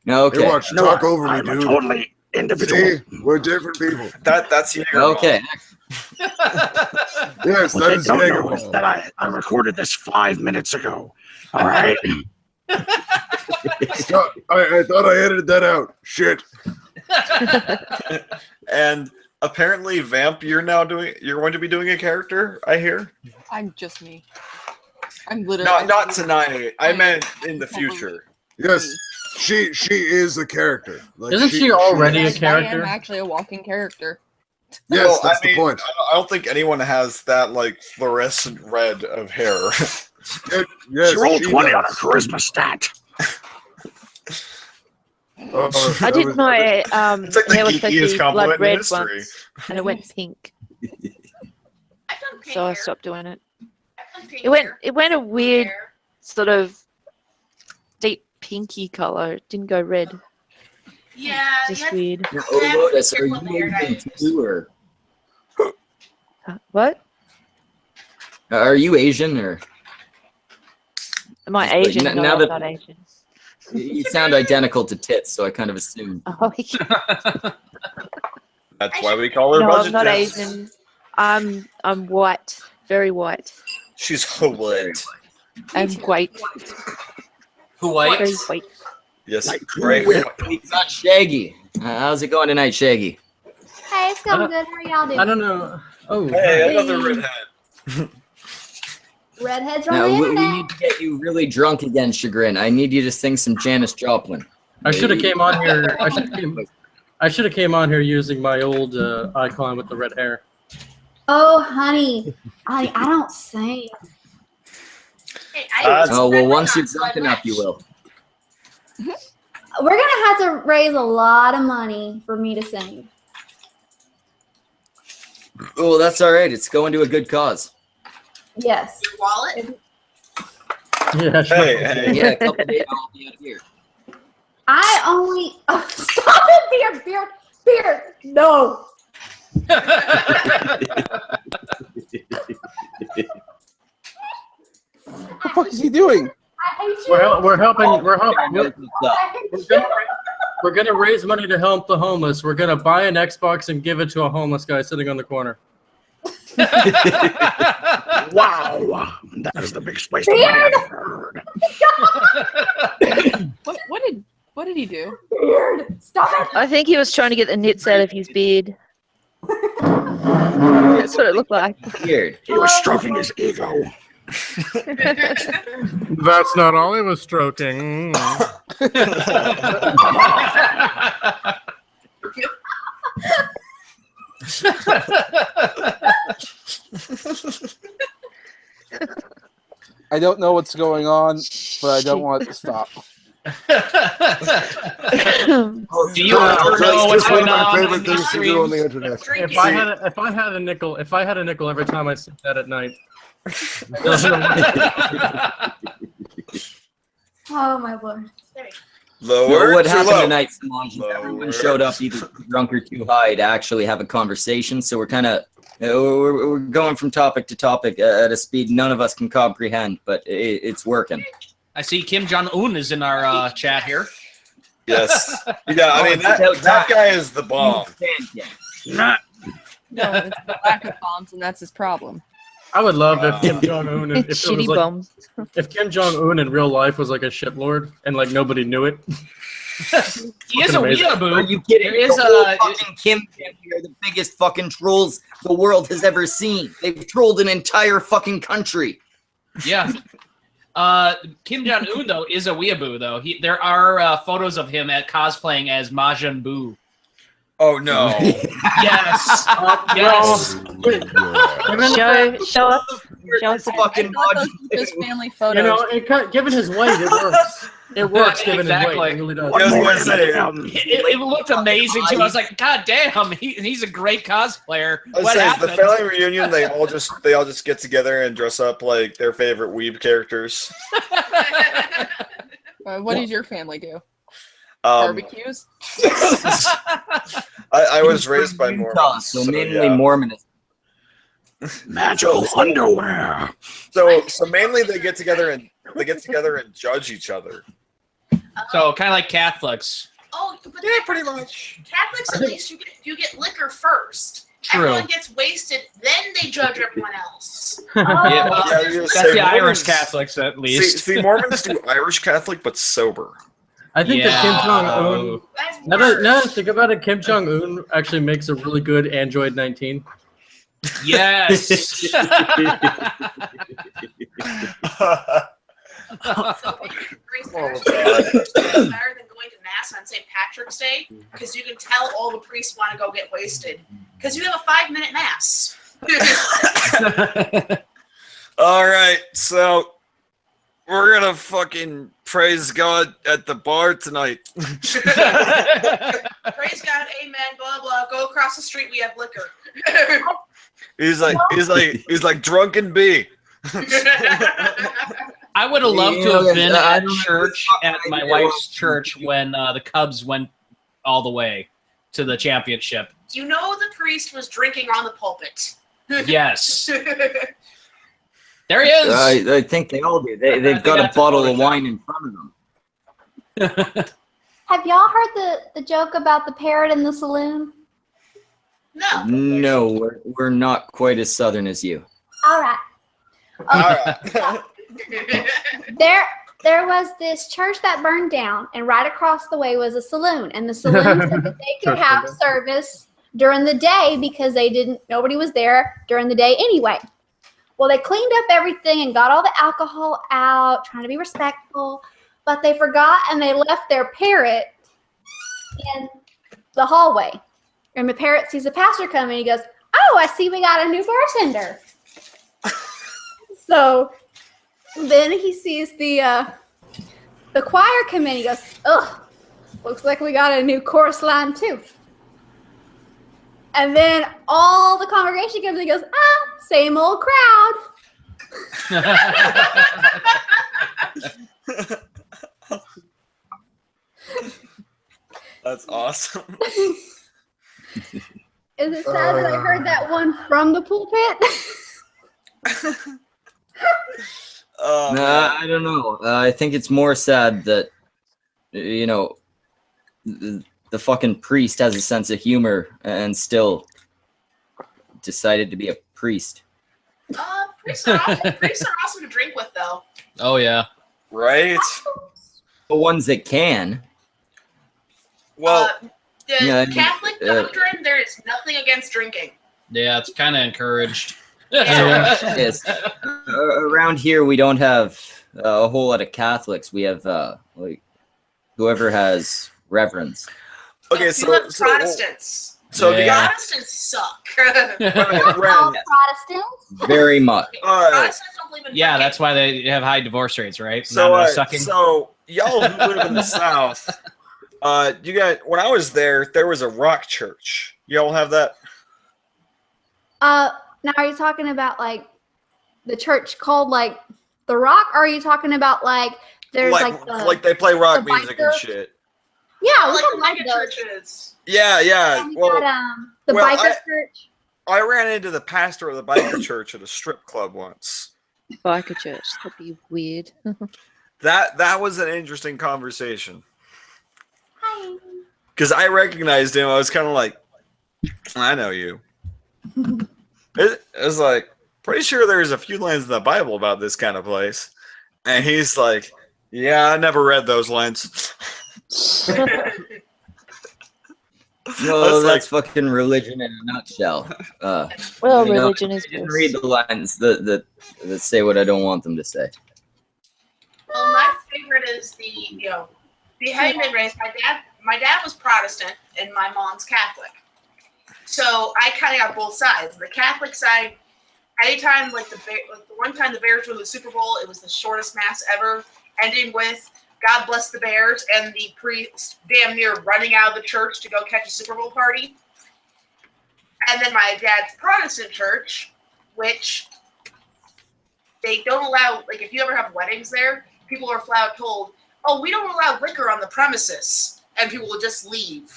Okay. Hey, watch, No, talk over me, I'm a dude. totally individual. See, we're different people. That's Jaeger. Okay. Yes, What that they is don't Jaeger. know is that I recorded this 5 minutes ago. All right. Stop. I thought I edited that out. Shit. And apparently, Vamp, you're going to be doing a character, I hear? I'm just me. I'm literally Not tonight. I meant in the future. Yes, she is a character. Like, Isn't she already a I am character? actually a walking character. Yes, Well, that's I mean, the point. I don't think anyone has that like fluorescent red of hair. Yes, She rolled 20 on her does. charisma stat. I did my It's like the hair was geekiest supposed to be blood compliment in red history. once, and it went pink, I've done pink so I hair. stopped doing it. I've done pink It went hair. a weird Hair. sort of deep pinky color. It didn't go red. Yeah, Just yeah. weird. Oh, Lotus, are you Asian too, or What? are you Asian, or Am I Just like, Asian? n- No, now I'm that- not Asian. you sound identical to Tits, so I kind of assumed. Oh, yeah. That's why we call her No, budget I'm not tits. Asian. I'm white, very white. She's white. I'm white, Who white? very white. Yes, Like right. whip. It's not Shaggy. How's it going tonight, Shaggy? Hey, it's going good. How are y'all doing? I don't know. Oh, Hey, another redhead. Redheads on Now, the we internet. need to get you really drunk again, Chagrin. I need you to sing some Janis Joplin. I should have came on here. I should have came on here using my old icon with the red hair. Oh, honey, I don't sing. Hey, Oh, well, once you're not drunk so enough, much. you will. We're gonna have to raise a lot of money for me to sing. Oh, well, that's all right. It's going to a good cause. Yes. Your wallet? Yeah. Hey. Yeah, a couple days I'll be out here. I only stop it, beard. No. What the fuck is he doing? I hate you. We're helping. We're helping. I hate We're you. gonna, we're gonna raise money to help the homeless. We're gonna buy an Xbox and give it to a homeless guy sitting on the corner. Wow, that is the biggest waste of money I've ever heard. What did he do? Beard. Stop it. I think he was trying to get the nits out of his beard. That's what it looked like. Weird. He was stroking his ego. That's not all he was stroking. I don't know what's going on, but I don't want it to stop. Do you ever know what's Just one going of my on favorite in these things to do on the streams? internet. If I had a nickel every time I said that at night. Oh my lord. Lower, what too happened low. tonight, Solange, is everyone showed up either drunk or too high to actually have a conversation. So we're kind of we're going from topic to topic at a speed none of us can comprehend, but it's working. I see Kim Jong-un is in our chat here. Yes. Yeah, I mean, that guy is the bomb. No, it's the lack of bombs, and that's his problem. I would love if Kim Jong-un, if it was Shitty like, bombs. if Kim Jong-un in real life was like a shitlord and like nobody knew it. He is a Amazing. weeaboo. Are you kidding? There is The whole a fucking Kim family are the biggest fucking trolls the world has ever seen. They've trolled an entire fucking country. yeah. Kim Jong-un though is a weeaboo though. There are photos of him at cosplaying as Majin Buu. Oh no. Yes. Yes. Show us the fucking His family You photos. know, given his weight, it works. It works given Exactly. his weight. It really does. I was gonna say, It looked amazing too. I was like, God damn, he's a great cosplayer. I was What saying, happened? the family reunion, they all just get together and dress up like their favorite weeb characters. What does your family do? Um, Barbecues? I was raised by Utah, Mormons, so so mainly yeah. Mormonism. Macho underwear. So mainly they get together and judge each other. So kind of like Catholics. Oh, but Yeah, pretty much. Catholics, at least you get liquor first. True. Everyone gets wasted, then they judge everyone else. Yeah, well, Yeah, you just that's say the Irish Mormons- Catholics at least. See, Mormons do Irish Catholic, but sober. I think that Kim Jong-un. That's Now worse. that I think about it, Kim Jong-un actually makes a really good Android 19. Yes. So, better than going to Mass on St. Patrick's Day, because you can tell all the priests want to go get wasted. Because you have a 5-minute Mass. All right, so we're gonna fucking praise God at the bar tonight. Praise God, amen, blah, blah. Go across the street, we have liquor. He's like Drunken B. I would have loved to Yeah, have been I at don't know. church at my wife's church when the Cubs went all the way to the championship. You know the priest was drinking on the pulpit. Yes. There he is. I think they all do. They've got a bottle of wine in front of them. Have y'all heard the joke about the parrot in the saloon? No. No, we're not quite as southern as you. All right. All right. There was this church that burned down, and right across the way was a saloon. And the saloon said that they could have service during the day because nobody was there during the day anyway. Well, they cleaned up everything and got all the alcohol out, trying to be respectful, but they forgot and they left their parrot in the hallway. And the parrot sees the pastor coming. He goes, "Oh, I see we got a new bartender." So then he sees the choir come in. He goes, "Ugh, looks like we got a new chorus line too." And then all the congregation comes and goes, "Ah, same old crowd." That's awesome. Is it sad that I heard that one from the pulpit? Oh, Nah, I don't know. I think it's more sad that, you know, the fucking priest has a sense of humor and still decided to be a priest. Priests are awesome to drink with, though. Oh, yeah. Right? The ones that can. Well, The yeah, I mean, Catholic doctrine, there is nothing against drinking. Yeah, it's kind of encouraged. Yes. Around here, we don't have a whole lot of Catholics. We have like whoever has reverends. Okay, You so have Protestants. So Yeah. Protestants suck. Protestants? Very much. Protestants don't believe in Yeah, drinking. that's why they have high divorce rates, right? So, Not enough sucking. so y'all who live in the South, you got. When I was there was a rock church. Y'all have that? Now are you talking about like the church called like the Rock? Or are you talking about like there's like they play rock the music and biker- shit. Yeah, we like got the like mega those. churches. Yeah, yeah. And we Well, got the well, biker church. I ran into the pastor of the biker church at a strip club once. Biker church. That'd be weird. That was an interesting conversation Hi. because I recognized him. I was kind of like, I know you. It was like pretty sure there's a few lines in the Bible about this kind of place, and he's like, "Yeah, I never read those lines." No, that's fucking religion in a nutshell. Well, you know, religion is I didn't bliss. read the lines that say what I don't want them to say. Well, my favorite is the behind been raised. My dad was Protestant and my mom's Catholic. So I kind of got both sides. The Catholic side, anytime like the one time the Bears won the Super Bowl, it was the shortest mass ever, ending with "God bless the Bears" and the priest damn near running out of the church to go catch a Super Bowl party. And then my dad's Protestant church, which they don't allow, like if you ever have weddings there, people are flat out told, "Oh, we don't allow liquor on the premises," and people will just leave.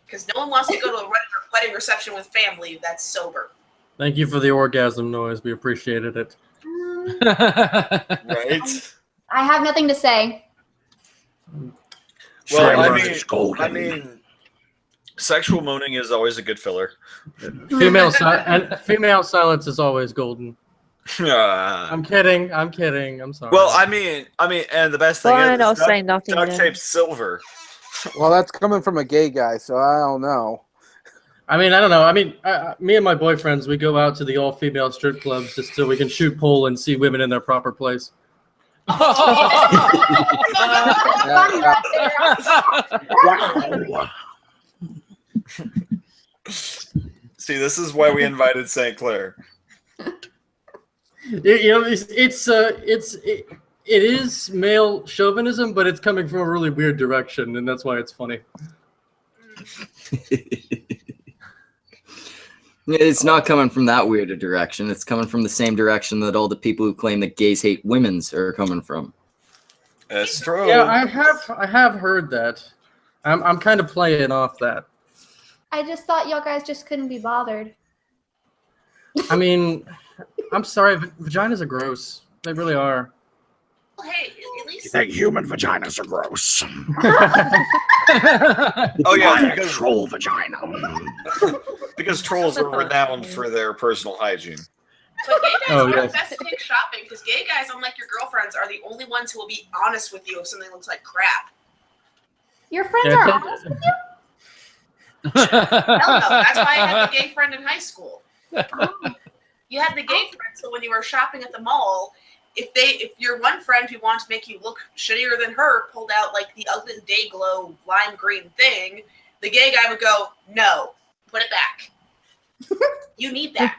Because no one wants to go to a wedding reception with family that's sober. Thank you for the orgasm noise. We appreciated it. Right? I have nothing to say. Well, Golden. I mean, sexual moaning is always a good filler. Female silence is always golden. I'm kidding. I'm sorry. Well, I mean, and the best thing Fine, I'll is say nothing duct then. tape's silver. Well, that's coming from a gay guy, so I don't know. I don't know. Me and my boyfriends, we go out to the all-female strip clubs just so we can shoot pool and see women in their proper place. Wow. See, this is why we invited St. Clair. It is male chauvinism, but it's coming from a really weird direction, and that's why it's funny. It's not coming from that weird a direction. It's coming from the same direction that all the people who claim that gays hate women's are coming from. That's true. Yeah, I have heard that. I'm kind of playing off that. I just thought y'all guys just couldn't be bothered. I mean, I'm sorry, vaginas are gross. They really are. Well, hey, at least You think human vaginas are gross? Oh yeah, Why a because troll vagina. because trolls are renowned for their personal hygiene. But gay guys Oh, are yes. the best to take shopping because gay guys, unlike your girlfriends, are the only ones who will be honest with you if something looks like crap. Your friends Yeah, are I think- honest with you? Hell no, that's why I had the gay friend in high school. You had the gay friend, so when you were shopping at the mall, if your one friend who wanted to make you look shittier than her pulled out like the ugly day glow lime green thing, the gay guy would go, "No, put it back. You need that."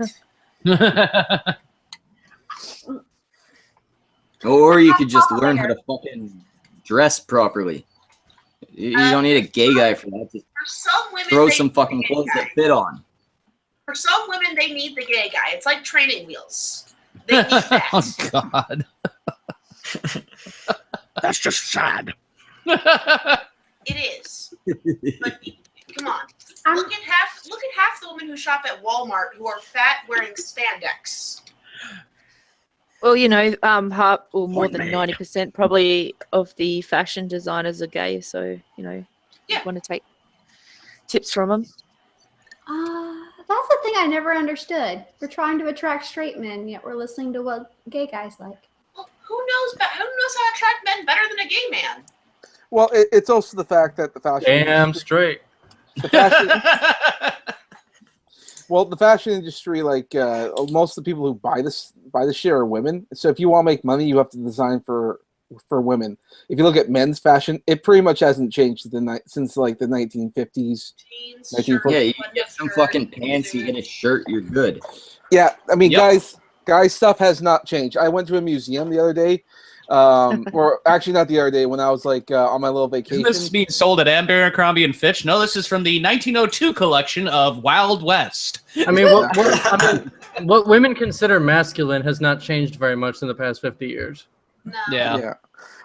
Or you could just learn how to fucking dress properly. You don't need a gay guy for that. Just For some women, throw they some need fucking the gay clothes guy. that fit on. For some women, they need the gay guy. It's like training wheels. They need that. Oh God. That's just sad. It is. But come on. Look at half the women who shop at Walmart who are fat wearing spandex. Well, half or more Point than made. 90% probably of the fashion designers are gay, so you Yeah. want to take tips from them. That's the thing I never understood. We're trying to attract straight men, yet we're listening to what gay guys like. Well, who knows how to attract men better than a gay man? Well, it's also the fact that the fashion. Damn straight. The fashion. Well, the fashion industry, like most of the people who buy the shit are women. So if you want to make money, you have to design for women. If you look at men's fashion, it pretty much hasn't changed since like the 1950s, 1940s. Yeah, you get some fucking pants, you get a shirt, you're good. Yeah, I mean, guys, stuff has not changed. I went to a museum the other day, or actually not the other day, when I was like on my little vacation. Isn't this being sold at Abercrombie & Fitch? No, this is from the 1902 collection of Wild West. I mean, what women consider masculine has not changed very much in the past 50 years. No. Yeah.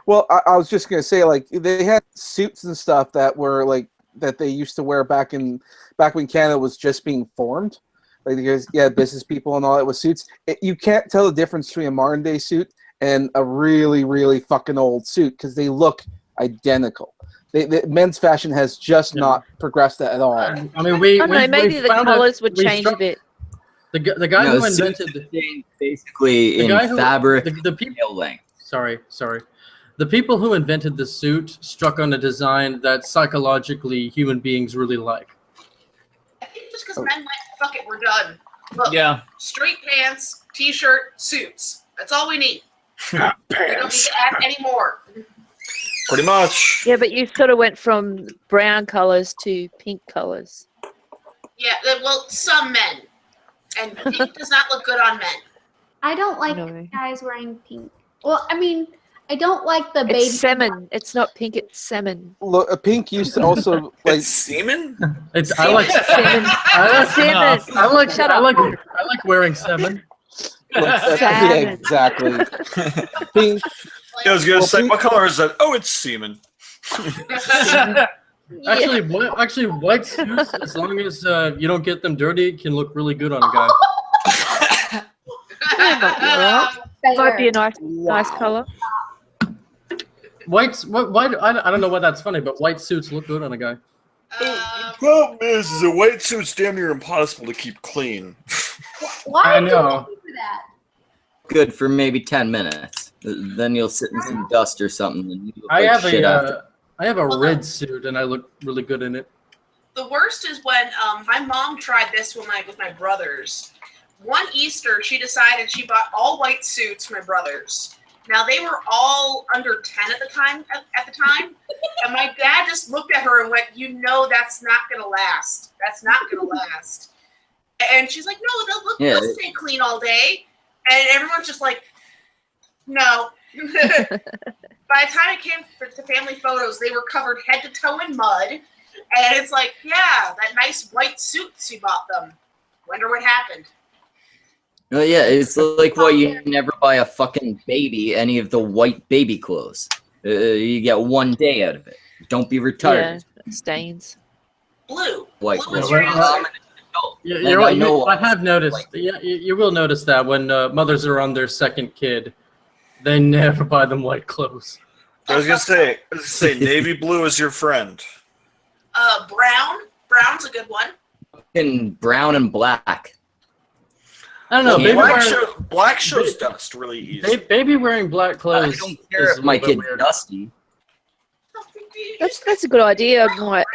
Well, I was just gonna say, like, they had suits and stuff that were like that they used to wear back when Canada was just being formed. Like, because you had business people and all that with suits. You can't tell the difference between a modern day suit and a really, really fucking old suit because they look identical. The men's fashion has just not progressed at all. I mean, maybe the colors would change a bit. The guy who invented basically in fabric, the people length. Sorry. The people who invented the suit struck on a design that psychologically human beings really like. I think just because men went, fuck it, we're done. Look, yeah. Straight pants, t-shirt, suits. That's all we need. We don't need to add any more. Pretty much. Yeah, but you sort of went from brown colors to pink colors. Yeah, well, some men. And pink does not look good on men. I don't like guys wearing pink. Well, I mean, I don't like the baby. It's semen. It's not pink. It's semen. Look, a pink used to also like semen. I like semen. I like wearing semen. Yeah, exactly. Pink. I was gonna say, what color is that? Oh, it's semen. Actually, white suits, as long as you don't get them dirty, can look really good on a guy. Might be a nice color. White. I don't know why that's funny, but white suits look good on a guy. Problem is a white suit's damn near impossible to keep clean. Why I know. do that? Good for maybe 10 minutes. Then you'll sit in some dust or something. And you look I like have a red suit, and I look really good in it. The worst is when my mom tried this with my brothers. One Easter, she decided she bought all white suits for my brothers. Now they were all under 10 at the time, and my dad just looked at her and went, "You know that's not gonna last. That's not gonna last." And she's like, "No, they'll stay clean all day." And everyone's just like, "No." By the time it came to family photos, they were covered head to toe in mud, and it's like, yeah, that nice white suit she bought them. Wonder what happened. Oh yeah, it's like why you never buy a fucking baby any of the white baby clothes. You get 1 day out of it. Don't be retarded. Yeah, stains. Blue. White Blue is clothes. I have noticed. You will notice that when mothers are on their second kid, they never buy them white clothes. I was gonna say navy blue is your friend. Brown. Brown's a good one. Fucking brown and black. I don't know. Black shows dust really easy. Baby wearing black clothes. I don't care if my kid's dusty. That's a good idea. I might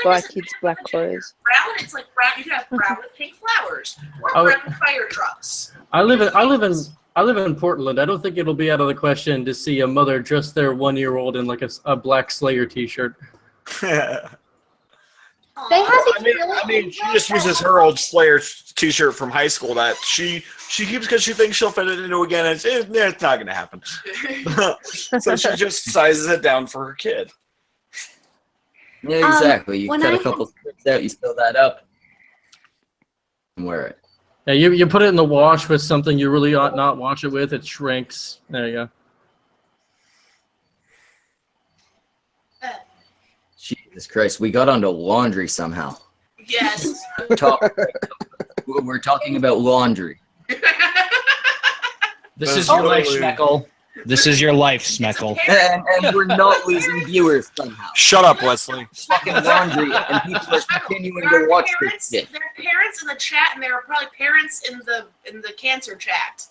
buy kids black clothes. Brown, it's like brown. You can have brown with pink flowers, or brown with fire trucks. I live in Portland. I don't think it'll be out of the question to see a mother dress their 1-year-old in like a black Slayer T-shirt. They have I mean, she just uses her old Slayer T-shirt from high school that she keeps because she thinks she'll fit it into again. And it's not going to happen. So she just sizes it down for her kid. Yeah, exactly. You cut a couple strips out, you sew that up, and wear it. Yeah, you put it in the wash with something you really ought not wash it with. It shrinks. There you go. Jesus Christ, we got onto laundry somehow. Yes. We're talking about laundry. This is your life, Smeckle. This is your life, Smeckle. And we're not losing viewers somehow. Shut up, Wesley. Fucking laundry, and people are continuing to watch this shit. There are parents in the chat, and there are probably parents in the cancer chat.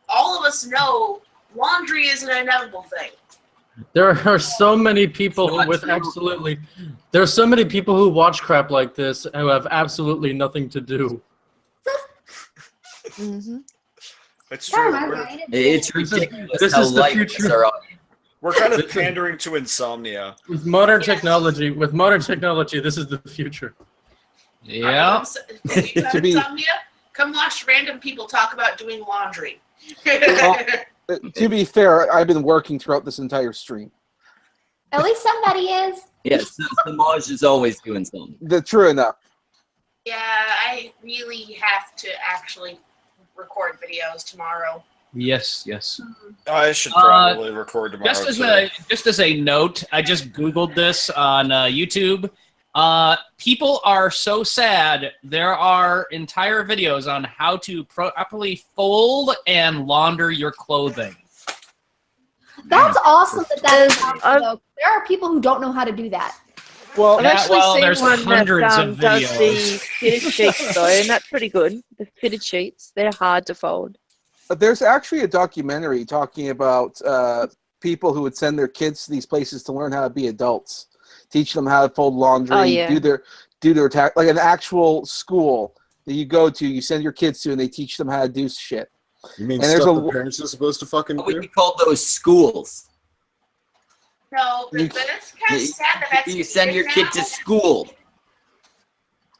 All of us know laundry is an inevitable thing. There are so many people with absolutely. There are so many people who watch crap like this who have absolutely nothing to do. Mm-hmm. It's Yeah, true. my We're, brain is It's big. ridiculous this how is the lifeless future. our audience. we're kind of pandering to insomnia. With modern Yes. technology, this is the future. Yeah. Do you have To be- insomnia? Come watch random people talk about doing laundry. Well, to be fair, I've been working throughout this entire stream. At least somebody is. Yes, Samaj is always doing something. True enough. Yeah, I really have to actually record videos tomorrow. Yes, yes. I should probably record tomorrow. Just as a note, I just Googled this on YouTube. People are so sad. There are entire videos on how to properly fold and launder your clothing. That's awesome that that is There's- possible. There are people who don't know how to do that. Well, I've Yeah, actually well, seen there's one hundreds that of does the videos. fitted sheets though, and that's pretty good. The fitted sheets, they're hard to fold. there's actually a documentary talking about people who would send their kids to these places to learn how to be adults, teach them how to fold laundry, Oh, yeah. do their task, like an actual school that you go to, you send your kids to, and they teach them how to do shit. You mean And there's stuff a- the parents are supposed to fucking What would do? you call those schools? No, You- but it's kind of sad that that's You send your kid to school.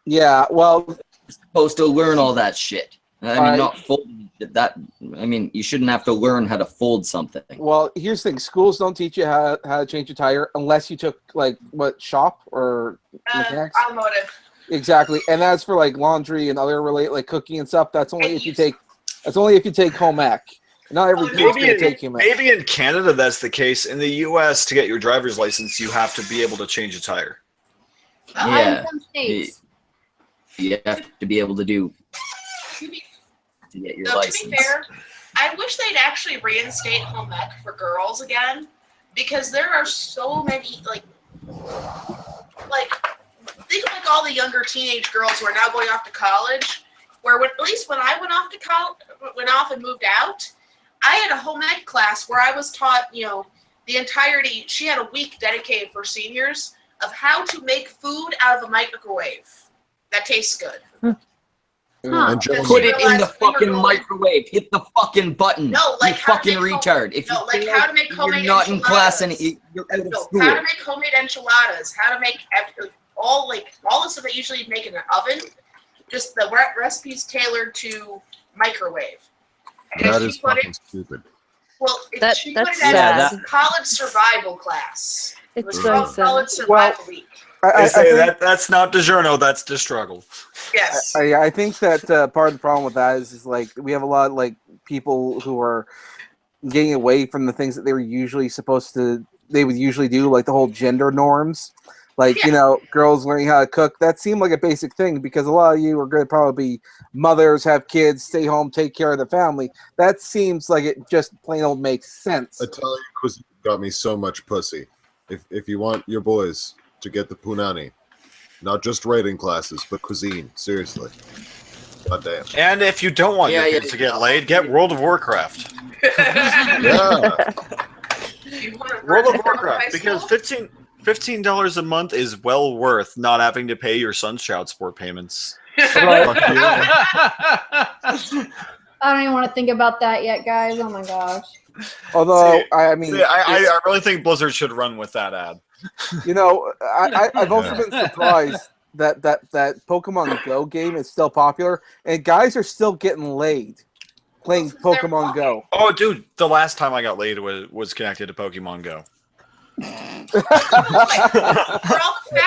Yeah, well, You're supposed to learn all that shit. I mean, I- not folding that. I mean, you shouldn't have to learn how to fold something. well, here's the thing: schools don't teach you how to change a tire unless you took like shop or mechanics. automotive. Exactly, and that's for like laundry and other related like cooking and stuff. That's only if you take. That's only if you take home ec. Not every kid's Maybe gonna take home ec. maybe in Canada that's the case. In the U.S., to get your driver's license, you have to be able to change a tire. Yeah. In some states. You have to be able to do To be, to get your no, to license. be fair, I wish they'd actually reinstate home ec for girls again, because there are so many like think of like all the younger teenage girls who are now going off to college. Where at least when I went off and moved out, I had a home ec class where I was taught, the entirety. She had a week dedicated for seniors of how to make food out of a microwave that tastes good. Huh. And Jones- Put it in the Realized we were fucking going- microwave. Hit the fucking button. No, like you how to fucking make retard. If no, you like feel how to make you're homemade not in class and enchiladas. you're out of No, school. how to make homemade enchiladas, how to make all the stuff that you usually make in an oven, just the recipes tailored to microwave. And That she is put fucking it, stupid. well, That- she put that's it as sad. a college survival class. It was It's so called college sad. survival week. I say think- that's not DiGiorno, that's the struggle. Yes. I think that part of the problem with that is like we have a lot of like people who are getting away from the things that they would usually do, like the whole gender norms. Like, girls learning how to cook. That seemed like a basic thing because a lot of you are going to probably be mothers, have kids, stay home, take care of the family. That seems like it just plain old makes sense. Italian cuisine got me so much pussy. If you want your boys to get the punani, not just writing classes, but cuisine, seriously. God damn. And if you don't want your kids to get laid, get World of Warcraft. Yeah. World of Warcraft, because $15 a month is well worth not having to pay your son's child support payments. I don't even want to think about that yet, guys. Oh my gosh. Although, See, I mean, I really think Blizzard should run with that ad. I've also been surprised that Pokemon Go game is still popular, and guys are still getting laid playing Pokemon Go. Oh, dude, the last time I got laid was connected to Pokemon Go.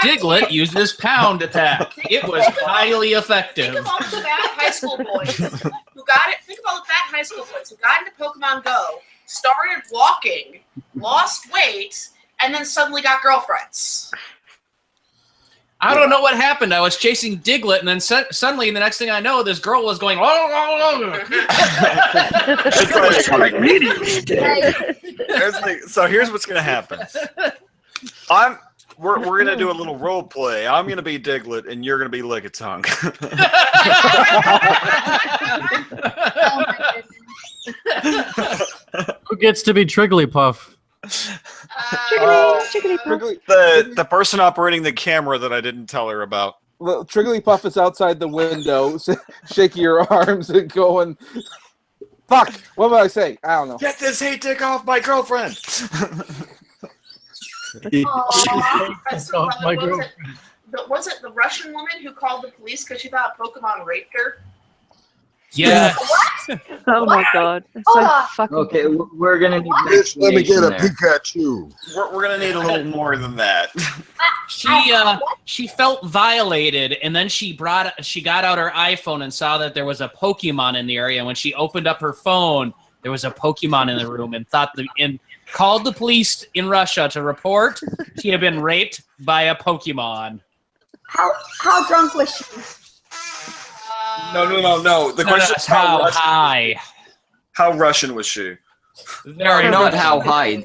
Diglett used his pound attack. It was highly effective. Think of all the bad high school boys who got it. Think of all the bad high school boys who got into Pokemon Go, started walking, lost weight, and then suddenly got girlfriends. I don't know what happened. I was chasing Diglett, and then suddenly, the next thing I know, this girl was going. So here's what's gonna happen. We're gonna do a little role play. I'm gonna be Diglett, and you're gonna be Lickitung. Who gets to be Trigglypuff? The person operating the camera that I didn't tell her about. Well, Trigglypuff is outside the window, shaking your arms and going, "Fuck! What did I say? I don't know." Get this hate dick off my girlfriend. Was it the Russian woman who called the police because she thought Pokemon raped her? Yeah. What? Oh my god. It's Hold so on. fucking Okay, we're gonna need. Bitch, let me get a there. Pikachu. We're gonna need a little more than that. She felt violated, and then she got out her iPhone and saw that there was a Pokemon in the area. When she opened up her phone, there was a Pokemon in the room, and called the police in Russia to report she had been raped by a Pokemon. How drunk was she? No. The question is how high. How Russian was she? Very not Russian. how high.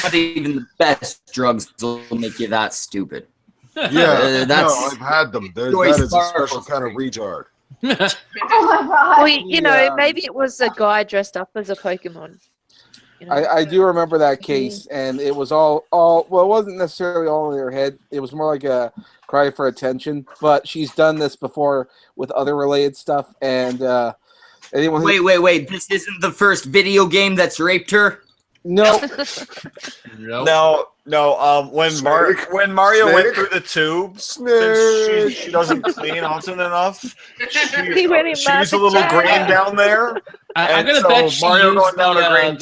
Not even the best drugs will make you that stupid. Yeah, that's. no, I've had them. That Joyce is a Sparkle. special kind of retard. Oh my god. Well, you know, maybe it was a guy dressed up as a Pokemon. You know? I do remember that case, and it was all well, it wasn't necessarily all in her head. It was more like a cry for attention. But she's done this before with other related stuff, and anyone. Wait! This isn't the first video game that's raped her. No. No. When Mario went through the tube, since she doesn't clean often enough, He went in she's a little green down there. I'm gonna so bet she Mario used going down a green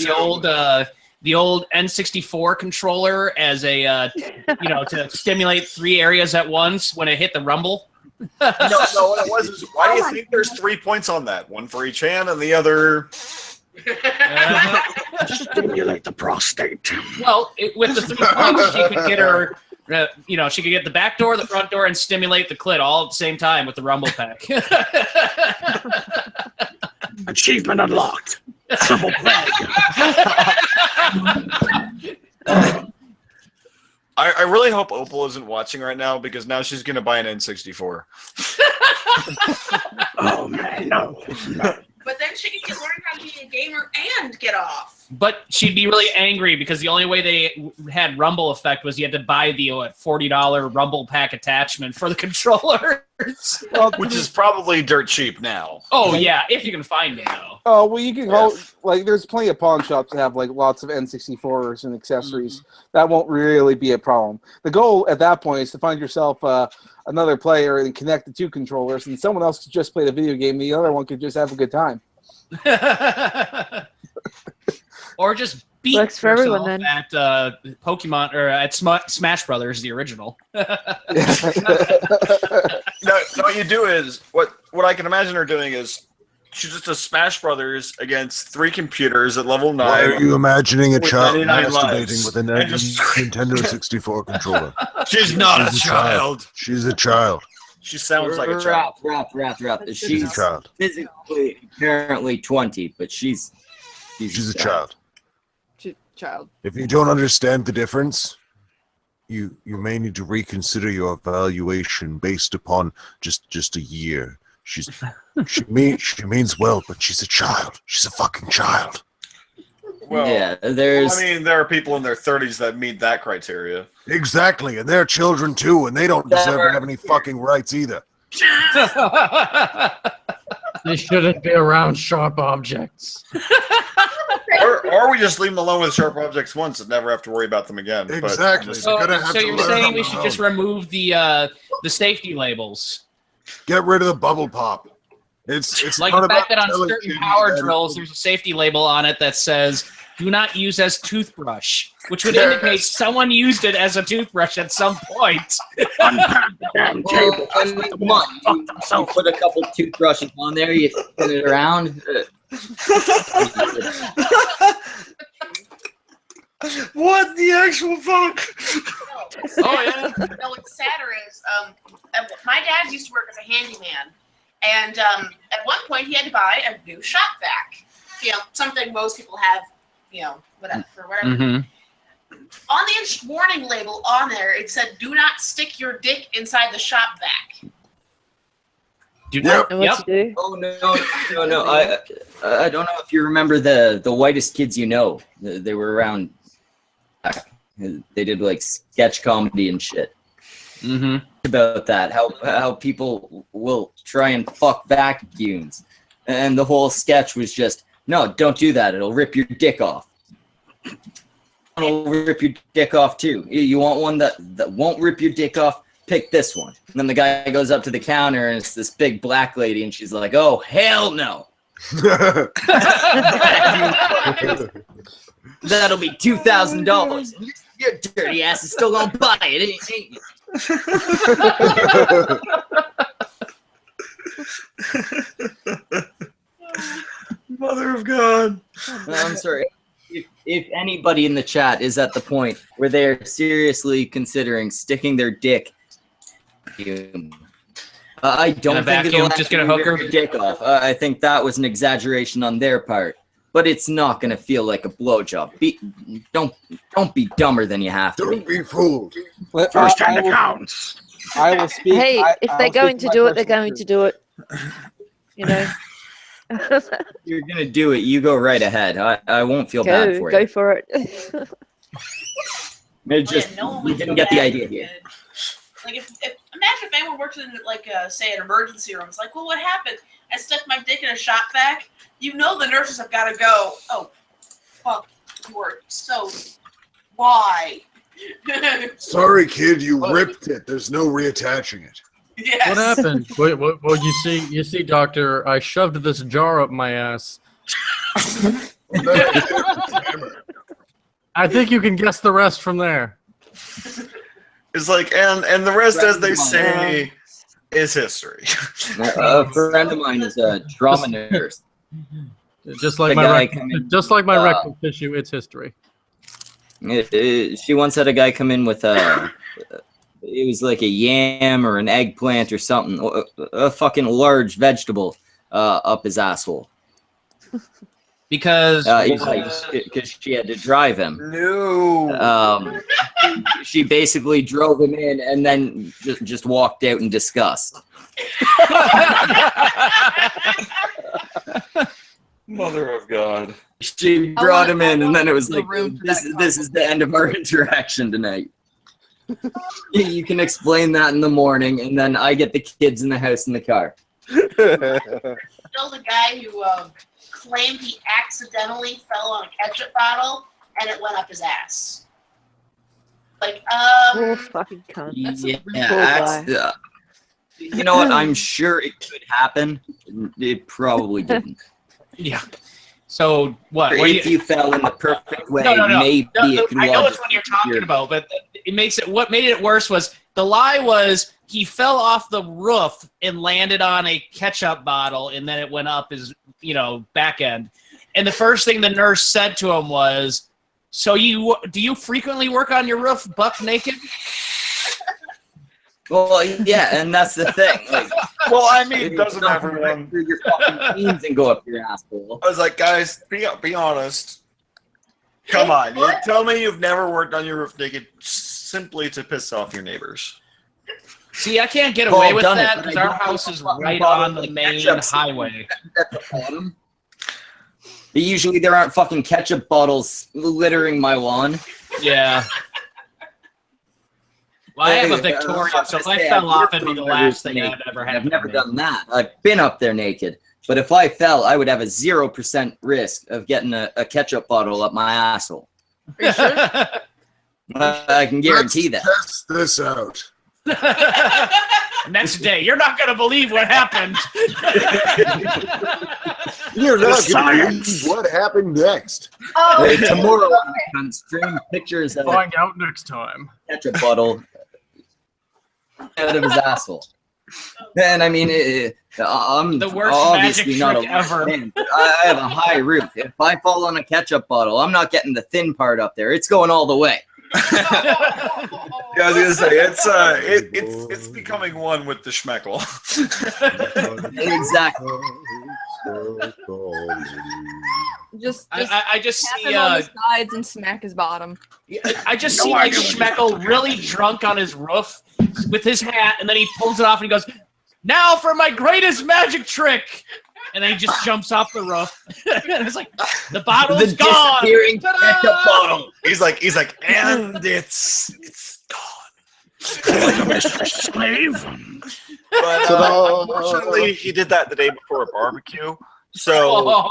the old N64 controller as a to stimulate 3 areas at once when it hit the rumble. No, what it was is, why do you think there's 3 points on that? One for each hand, and the other. Stimulate the prostate. Well, with the 3 points, she could get her. She could get the back door, the front door, and stimulate the clit all at the same time with the rumble pack. Achievement unlocked. Triple plague. I really hope Opal isn't watching right now, because now she's gonna buy an N64. Oh man, no. But then she could learn how to be a gamer and get off. But she'd be really angry because the only way they had rumble effect was you had to buy the $40 rumble pack attachment for the controllers. Which is probably dirt cheap now. Oh yeah, if you can find them though. Oh well, you can there's plenty of pawn shops that have like lots of N64s and accessories. That won't really be a problem. The goal at that point is to find yourself another player and connect the 2 controllers, and someone else could just play the video game. The other one could just have a good time. Or just beat Works for everyone, yourself then. at Pokemon or at Smash Brothers, the original. No, what you do is what I can imagine her doing is she just does Smash Brothers against 3 computers at level 9. Why are you imagining a with child 99 masturbating lives. with a And just- Nintendo 64 controller? She's not a child. She's a child. She sounds like a child. Rap. She's a child. Physically, apparently 20, but she's She's a child. Child. If you don't understand the difference, you may need to reconsider your evaluation based upon just a year. She means well, but she's a child. She's a fucking child. Well, yeah, there's. I mean, there are people in their 30s that meet that criteria. Exactly, and they're children too, and they don't deserve to have any fucking rights either. They shouldn't be around sharp objects. Or we just leave them alone with sharp objects once and never have to worry about them again. Exactly. So you're saying we should just remove the safety labels? Get rid of the bubble pop. It's Like not the fact about that on telling certain kids power that- drills, there's a safety label on it that says "Do not use as toothbrush," which would indicate someone used it as a toothbrush at some point. Come on, you put a couple toothbrushes on there, you spin it around. What the actual fuck? Oh yeah. No, what's sadder is my dad used to work as a handyman, and at one point he had to buy a new shop vac. Something most people have, whatever. Mm-hmm. On the warning label on there, it said, "Do not stick your dick inside the shop vac." And what to do? Oh no! I don't know if you remember the whitest kids you know. They were around They did like sketch comedy and shit. About that, how people will try and fuck vacuums, and the whole sketch was just, no, don't do that. It'll rip your dick off. It'll rip your dick off too. You want one that won't rip your dick off? Pick this one. And then the guy goes up to the counter, and it's this big black lady, and she's like, "Oh hell no." That'll be $2,000. Your dirty ass is still gonna buy it, ain't you? Mother of God. I'm sorry. If anybody in the chat is at the point where they're seriously considering sticking their dick, I don't think it'll just gonna hook her dick off. I think that was an exaggeration on their part, but it's not gonna feel like a blowjob. Don't be dumber than you have to. Don't be fooled. First time it counts. I will speak. Hey, if they're going to do it, they're going to do it. You know. You're gonna do it. You go right ahead. I won't feel bad for you. Go for it. It's just you didn't get the idea here. Like imagine if anyone worked in like say an emergency room. It's like, well, what happened? I stuck my dick in a shop vac. You know the nurses have got to go. Oh, fuck, you were so. Why? Sorry, kid, you ripped it. There's no reattaching it. Yes. What happened? Well, you see, doctor, I shoved this jar up my ass. I think you can guess the rest from there. It's like, and the rest, as they say, is history. A friend of mine is a drama nurse. Just like my rectal tissue, it's history. She once had a guy come in with it was like a yam or an eggplant or something, a fucking large vegetable up his asshole. Because she had to drive him. No. She basically drove him in and then just walked out in disgust. Mother of God. She brought him in, and then it was like, this is the end of our interaction tonight. You can explain that in the morning, and then I get the kids in the house in the car. Still the guy who claimed he accidentally fell on a ketchup bottle and it went up his ass. Like, Oh, fucking cunt. You know what? I'm sure it could happen. It probably didn't. Yeah. So what? If you fell in the perfect way, no. maybe it could. I know it's what you're talking about, but it makes it. What made it worse was the lie was he fell off the roof and landed on a ketchup bottle, and then it went up his, back end. And the first thing the nurse said to him was, "So do you frequently work on your roof buck naked?" Well, yeah, and that's the thing. Like, well, I mean, doesn't everyone through your fucking jeans and go up your asshole? I was like, guys, be honest. Come on, you tell me you've never worked on your roof naked simply to piss off your neighbors. See, I can't get away with that because our house is right on the main highway. At the bottom. Usually there aren't fucking ketchup bottles littering my lawn. Yeah. Well, I have a Victoria, so if I fell off, it'd be the last thing I'd ever have. I've never done that. I've been up there naked. But if I fell, I would have a 0% risk of getting a ketchup bottle up my asshole. Are you sure? I can guarantee that. Test this out. Next day, you're not going to believe what happened. You're not going to believe what happened next. Oh, tomorrow on stream pictures of Find out next time. Ketchup bottle out of his asshole. And I mean, I'm the worst obviously magic not trick a ever. fan, but I have a high roof. If I fall on a ketchup bottle, I'm not getting the thin part up there. It's going all the way. Yeah, I was gonna say it's becoming one with the schmeckle. Exactly. Just I just tap see him on the sides and smack his bottom. I just see like Schmeckle really drunk on his roof with his hat, and then he pulls it off and he goes, "Now for my greatest magic trick!" And then he just jumps off the roof. And it's like the bottle's gone. Disappearing ketchup bottle. he's like, and it's gone. Mistress slave. But unfortunately, he did that the day before a barbecue. So,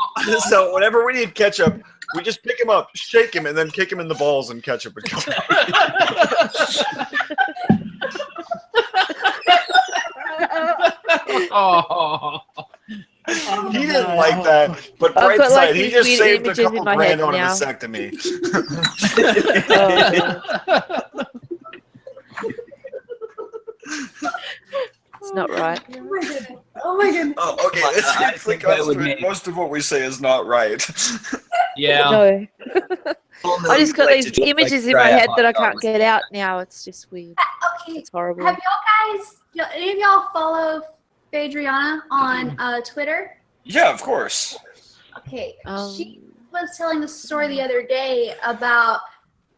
so whenever we need ketchup, we just pick him up, shake him, and then kick him in the balls, and ketchup would come. Oh. He didn't like that, but I've bright got, side, like, he these just weird saved a images in couple my grand head on a now. vasectomy. It's not right. Oh my goodness. Oh, okay. It's like most of what we say is not right. Yeah. No. I just got these to just, images like, in my try head out that I hot can't dogs. get out now. It's just weird. Okay. It's horrible. Have any of y'all follow Adriana on Twitter? Yeah, of course. Okay. She was telling the story the other day about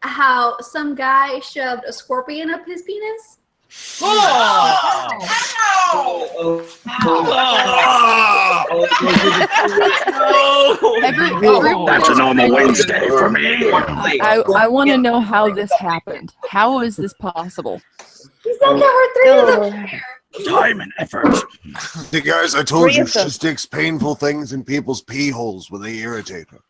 how some guy shoved a scorpion up his penis. That's a normal Wednesday for me. I want to know how this happened. How is this possible? He said there were 3 of them. Time and effort. Hey guys, I told you she sticks painful things in people's pee holes when they irritate her.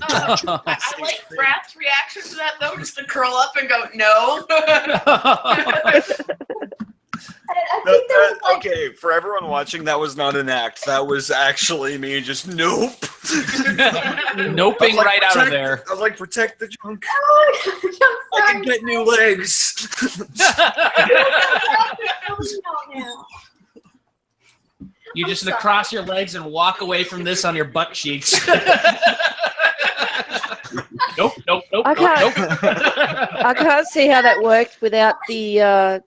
I like Brad's reaction to that though, just to curl up and go, no. Okay, for everyone watching, that was not an act. That was actually me just nope. Noping right out of there. I was like, protect the junk. Oh, I can get new legs. You just cross your legs and walk away from this on your butt cheeks. Nope. I can't see how that worked without the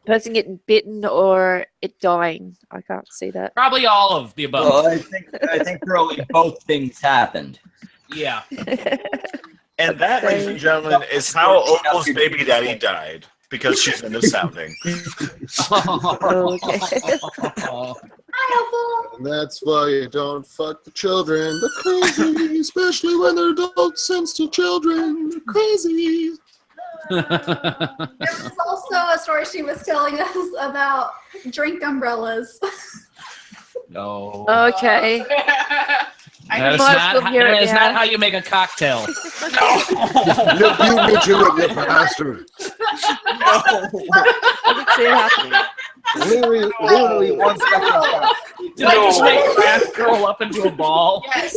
person getting bitten or it dying. I can't see that. Probably all of the above. Well, I think probably both things happened. Yeah. And that, ladies and gentlemen, is how Opal's baby daddy died. Because she's into sounding. And that's why you don't fuck the children. They're crazy, especially when they're adults and still children. They're crazy. There was also a story she was telling us about drink umbrellas. No. Okay. That is not how you make a cocktail. You beat me to it, you bastard. I can see it happening. Literally 1 second. Did I just make Raph curl up into a ball? Yes.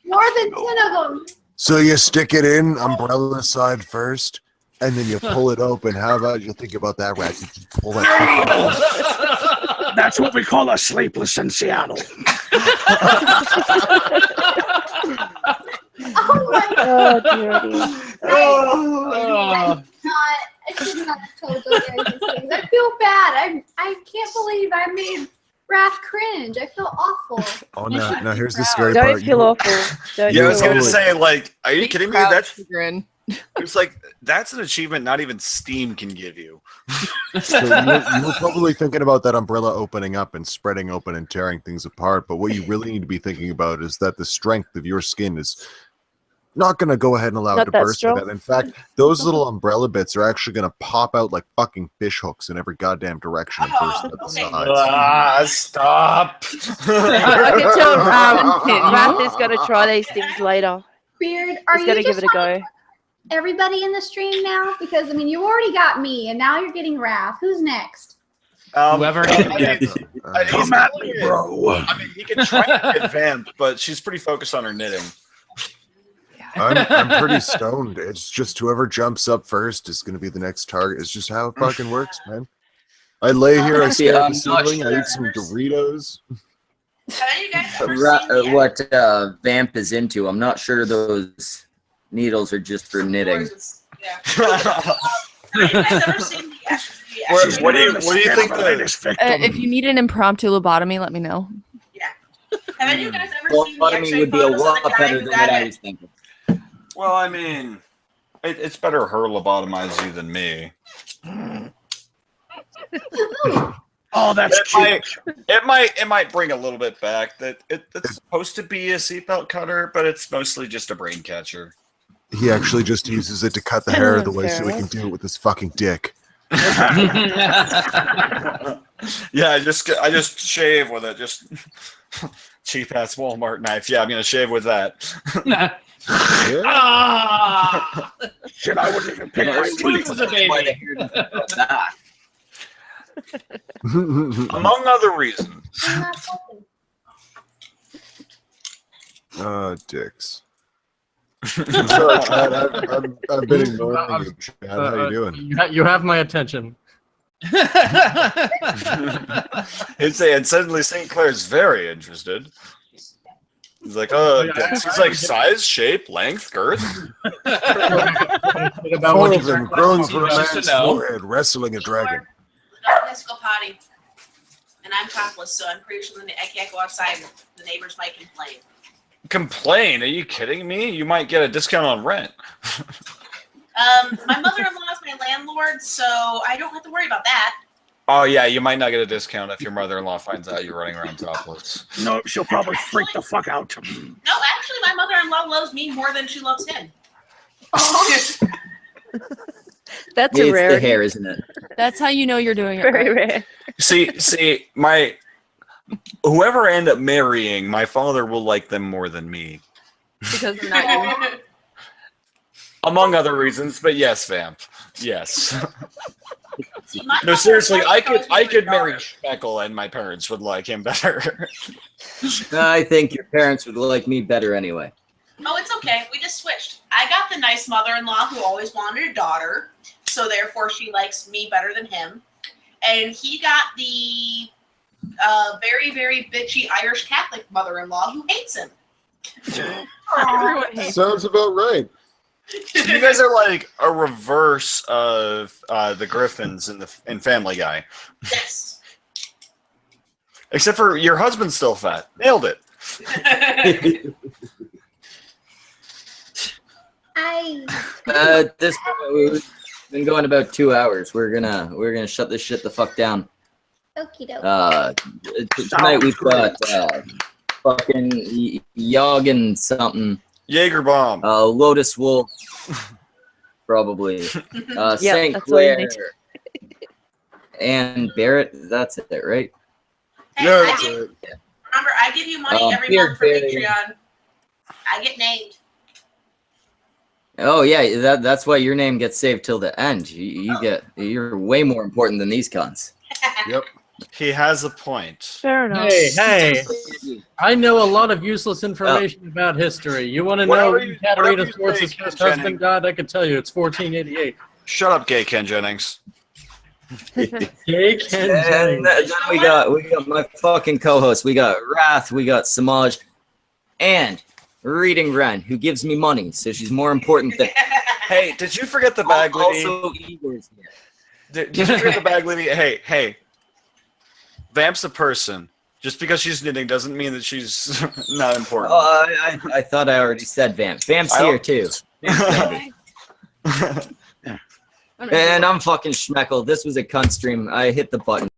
More than 10 of them. So you stick it in umbrella side first, and then you pull it open. How about you think about that, Rat? You just pull that. That's what we call a sleepless in Seattle. Oh my Oh, dearie. I should not have told those guys these things. I feel bad. I can't believe I made Raph cringe. I feel awful. Oh no! Now here's the scary Don't part. feel awful. Don't Yeah, I was feel gonna awful. say, like, are you kidding me? That's grin. it's like that's an achievement not even Steam can give you. So you were probably thinking about that umbrella opening up and spreading open and tearing things apart. But what you really need to be thinking about is that the strength of your skin is not going to go ahead and allow it Not to that burst like strong. that. In fact, those little umbrella bits are actually going to pop out like fucking fish hooks in every goddamn direction and burst at the sides. Stop. I can tell Raph is going to try these things later. Beard, are He's you going to give just it a go. everybody in the stream now? Because, I mean, you already got me, and now you're getting Raph. Who's next? Whoever. Come at me, bro. I mean, he can try to get vamped, but she's pretty focused on her knitting. I'm pretty stoned. It's just whoever jumps up first is going to be the next target. It's just how it fucking works, man. I lay here, I stare at the ceiling, I eat some Doritos. Have you guys ever seen What Vamp is into, I'm not sure those needles are just for knitting. Yeah. Have you guys ever seen the What do you think? If you need an impromptu lobotomy, let me know. Have any of you guys ever seen the Lobotomy X-ray would be a photos of lot the guy better who than got what I it? was thinking. Well, I mean, it's better her lobotomize you than me. Oh, that's cute. It might bring a little bit back. That it's supposed to be a seatbelt cutter, but it's mostly just a brain catcher. He actually just uses it to cut the hair of the way so he can do it with his fucking dick. Yeah, I just shave with it. Just cheap ass Walmart knife. Yeah, I'm gonna shave with that. Ah! Shit, I wouldn't even pick my teeth with a baby. Among other reasons. Dicks. I'm sorry, Chad. I've been ignoring you, Chad. How you doing? You have my attention. He'd say, and suddenly St. Clair's very interested. He's like, oh, Dicks. He's like, size, shape, length, girth. 4 of them groans for a man's forehead, wrestling a dragon. Let's go potty. And I'm topless, so I'm pretty sure I can't go outside. The neighbors might complain. Complain? Are you kidding me? You might get a discount on rent. My mother-in-law is my landlord, so I don't have to worry about that. Oh yeah, you might not get a discount if your mother-in-law finds out you're running around topless. No, she'll probably freak the fuck out. No, actually, my mother-in-law loves me more than she loves him. That's It's a rarity. the hair, isn't it? That's how you know you're doing it Very right. rare. See, whoever I end up marrying, my father will like them more than me. Because I'm not you. Among other reasons, but yes, Vamp. Yes. See, No, seriously, I could marry Schmeckle and my parents would like him better. I think your parents would like me better anyway. Oh, it's okay. We just switched. I got the nice mother-in-law who always wanted a daughter, so therefore she likes me better than him. And he got the very, very bitchy Irish Catholic mother-in-law who hates him. Everyone hates Sounds about right. So you guys are like a reverse of the Griffins in Family Guy. Yes. Except for your husband's still fat. Nailed it. This we've been going about 2 hours. We're gonna shut this shit the fuck down. Okie doke. Tonight we've got fucking Yoggin something. Jaeger bomb. Lotus Wolf. Probably. St. that's all you Clair. need. And Barrett. That's it, right? Hey, Yeah, I that's give, it. remember, I give you money every Beard month for Barry. Patreon. I get named. Oh yeah, that's why your name gets saved till the end. You're way more important than these cunts. Yep. He has a point. Fair enough. Hey, I know a lot of useless information about history. You want to know Whatever when you- Katarina whatever you Schwartz's say, first Ken husband Jennings. died? I can tell you, it's 1488. Shut up, gay Ken Jennings. Yay, Ken And Jennings. then we got my fucking co-host. We got Wrath. We got Samaj, and Reading Ren, who gives me money, so she's more important than. Hey, did you forget the bag lady? Also, Igor's here. Did you forget the bag lady? Hey. Vamp's a person. Just because she's knitting doesn't mean that she's not important. Oh, I thought I already said Vamp. Vamp's here too. And I'm fucking Schmeckle. This was a cunt stream. I hit the button.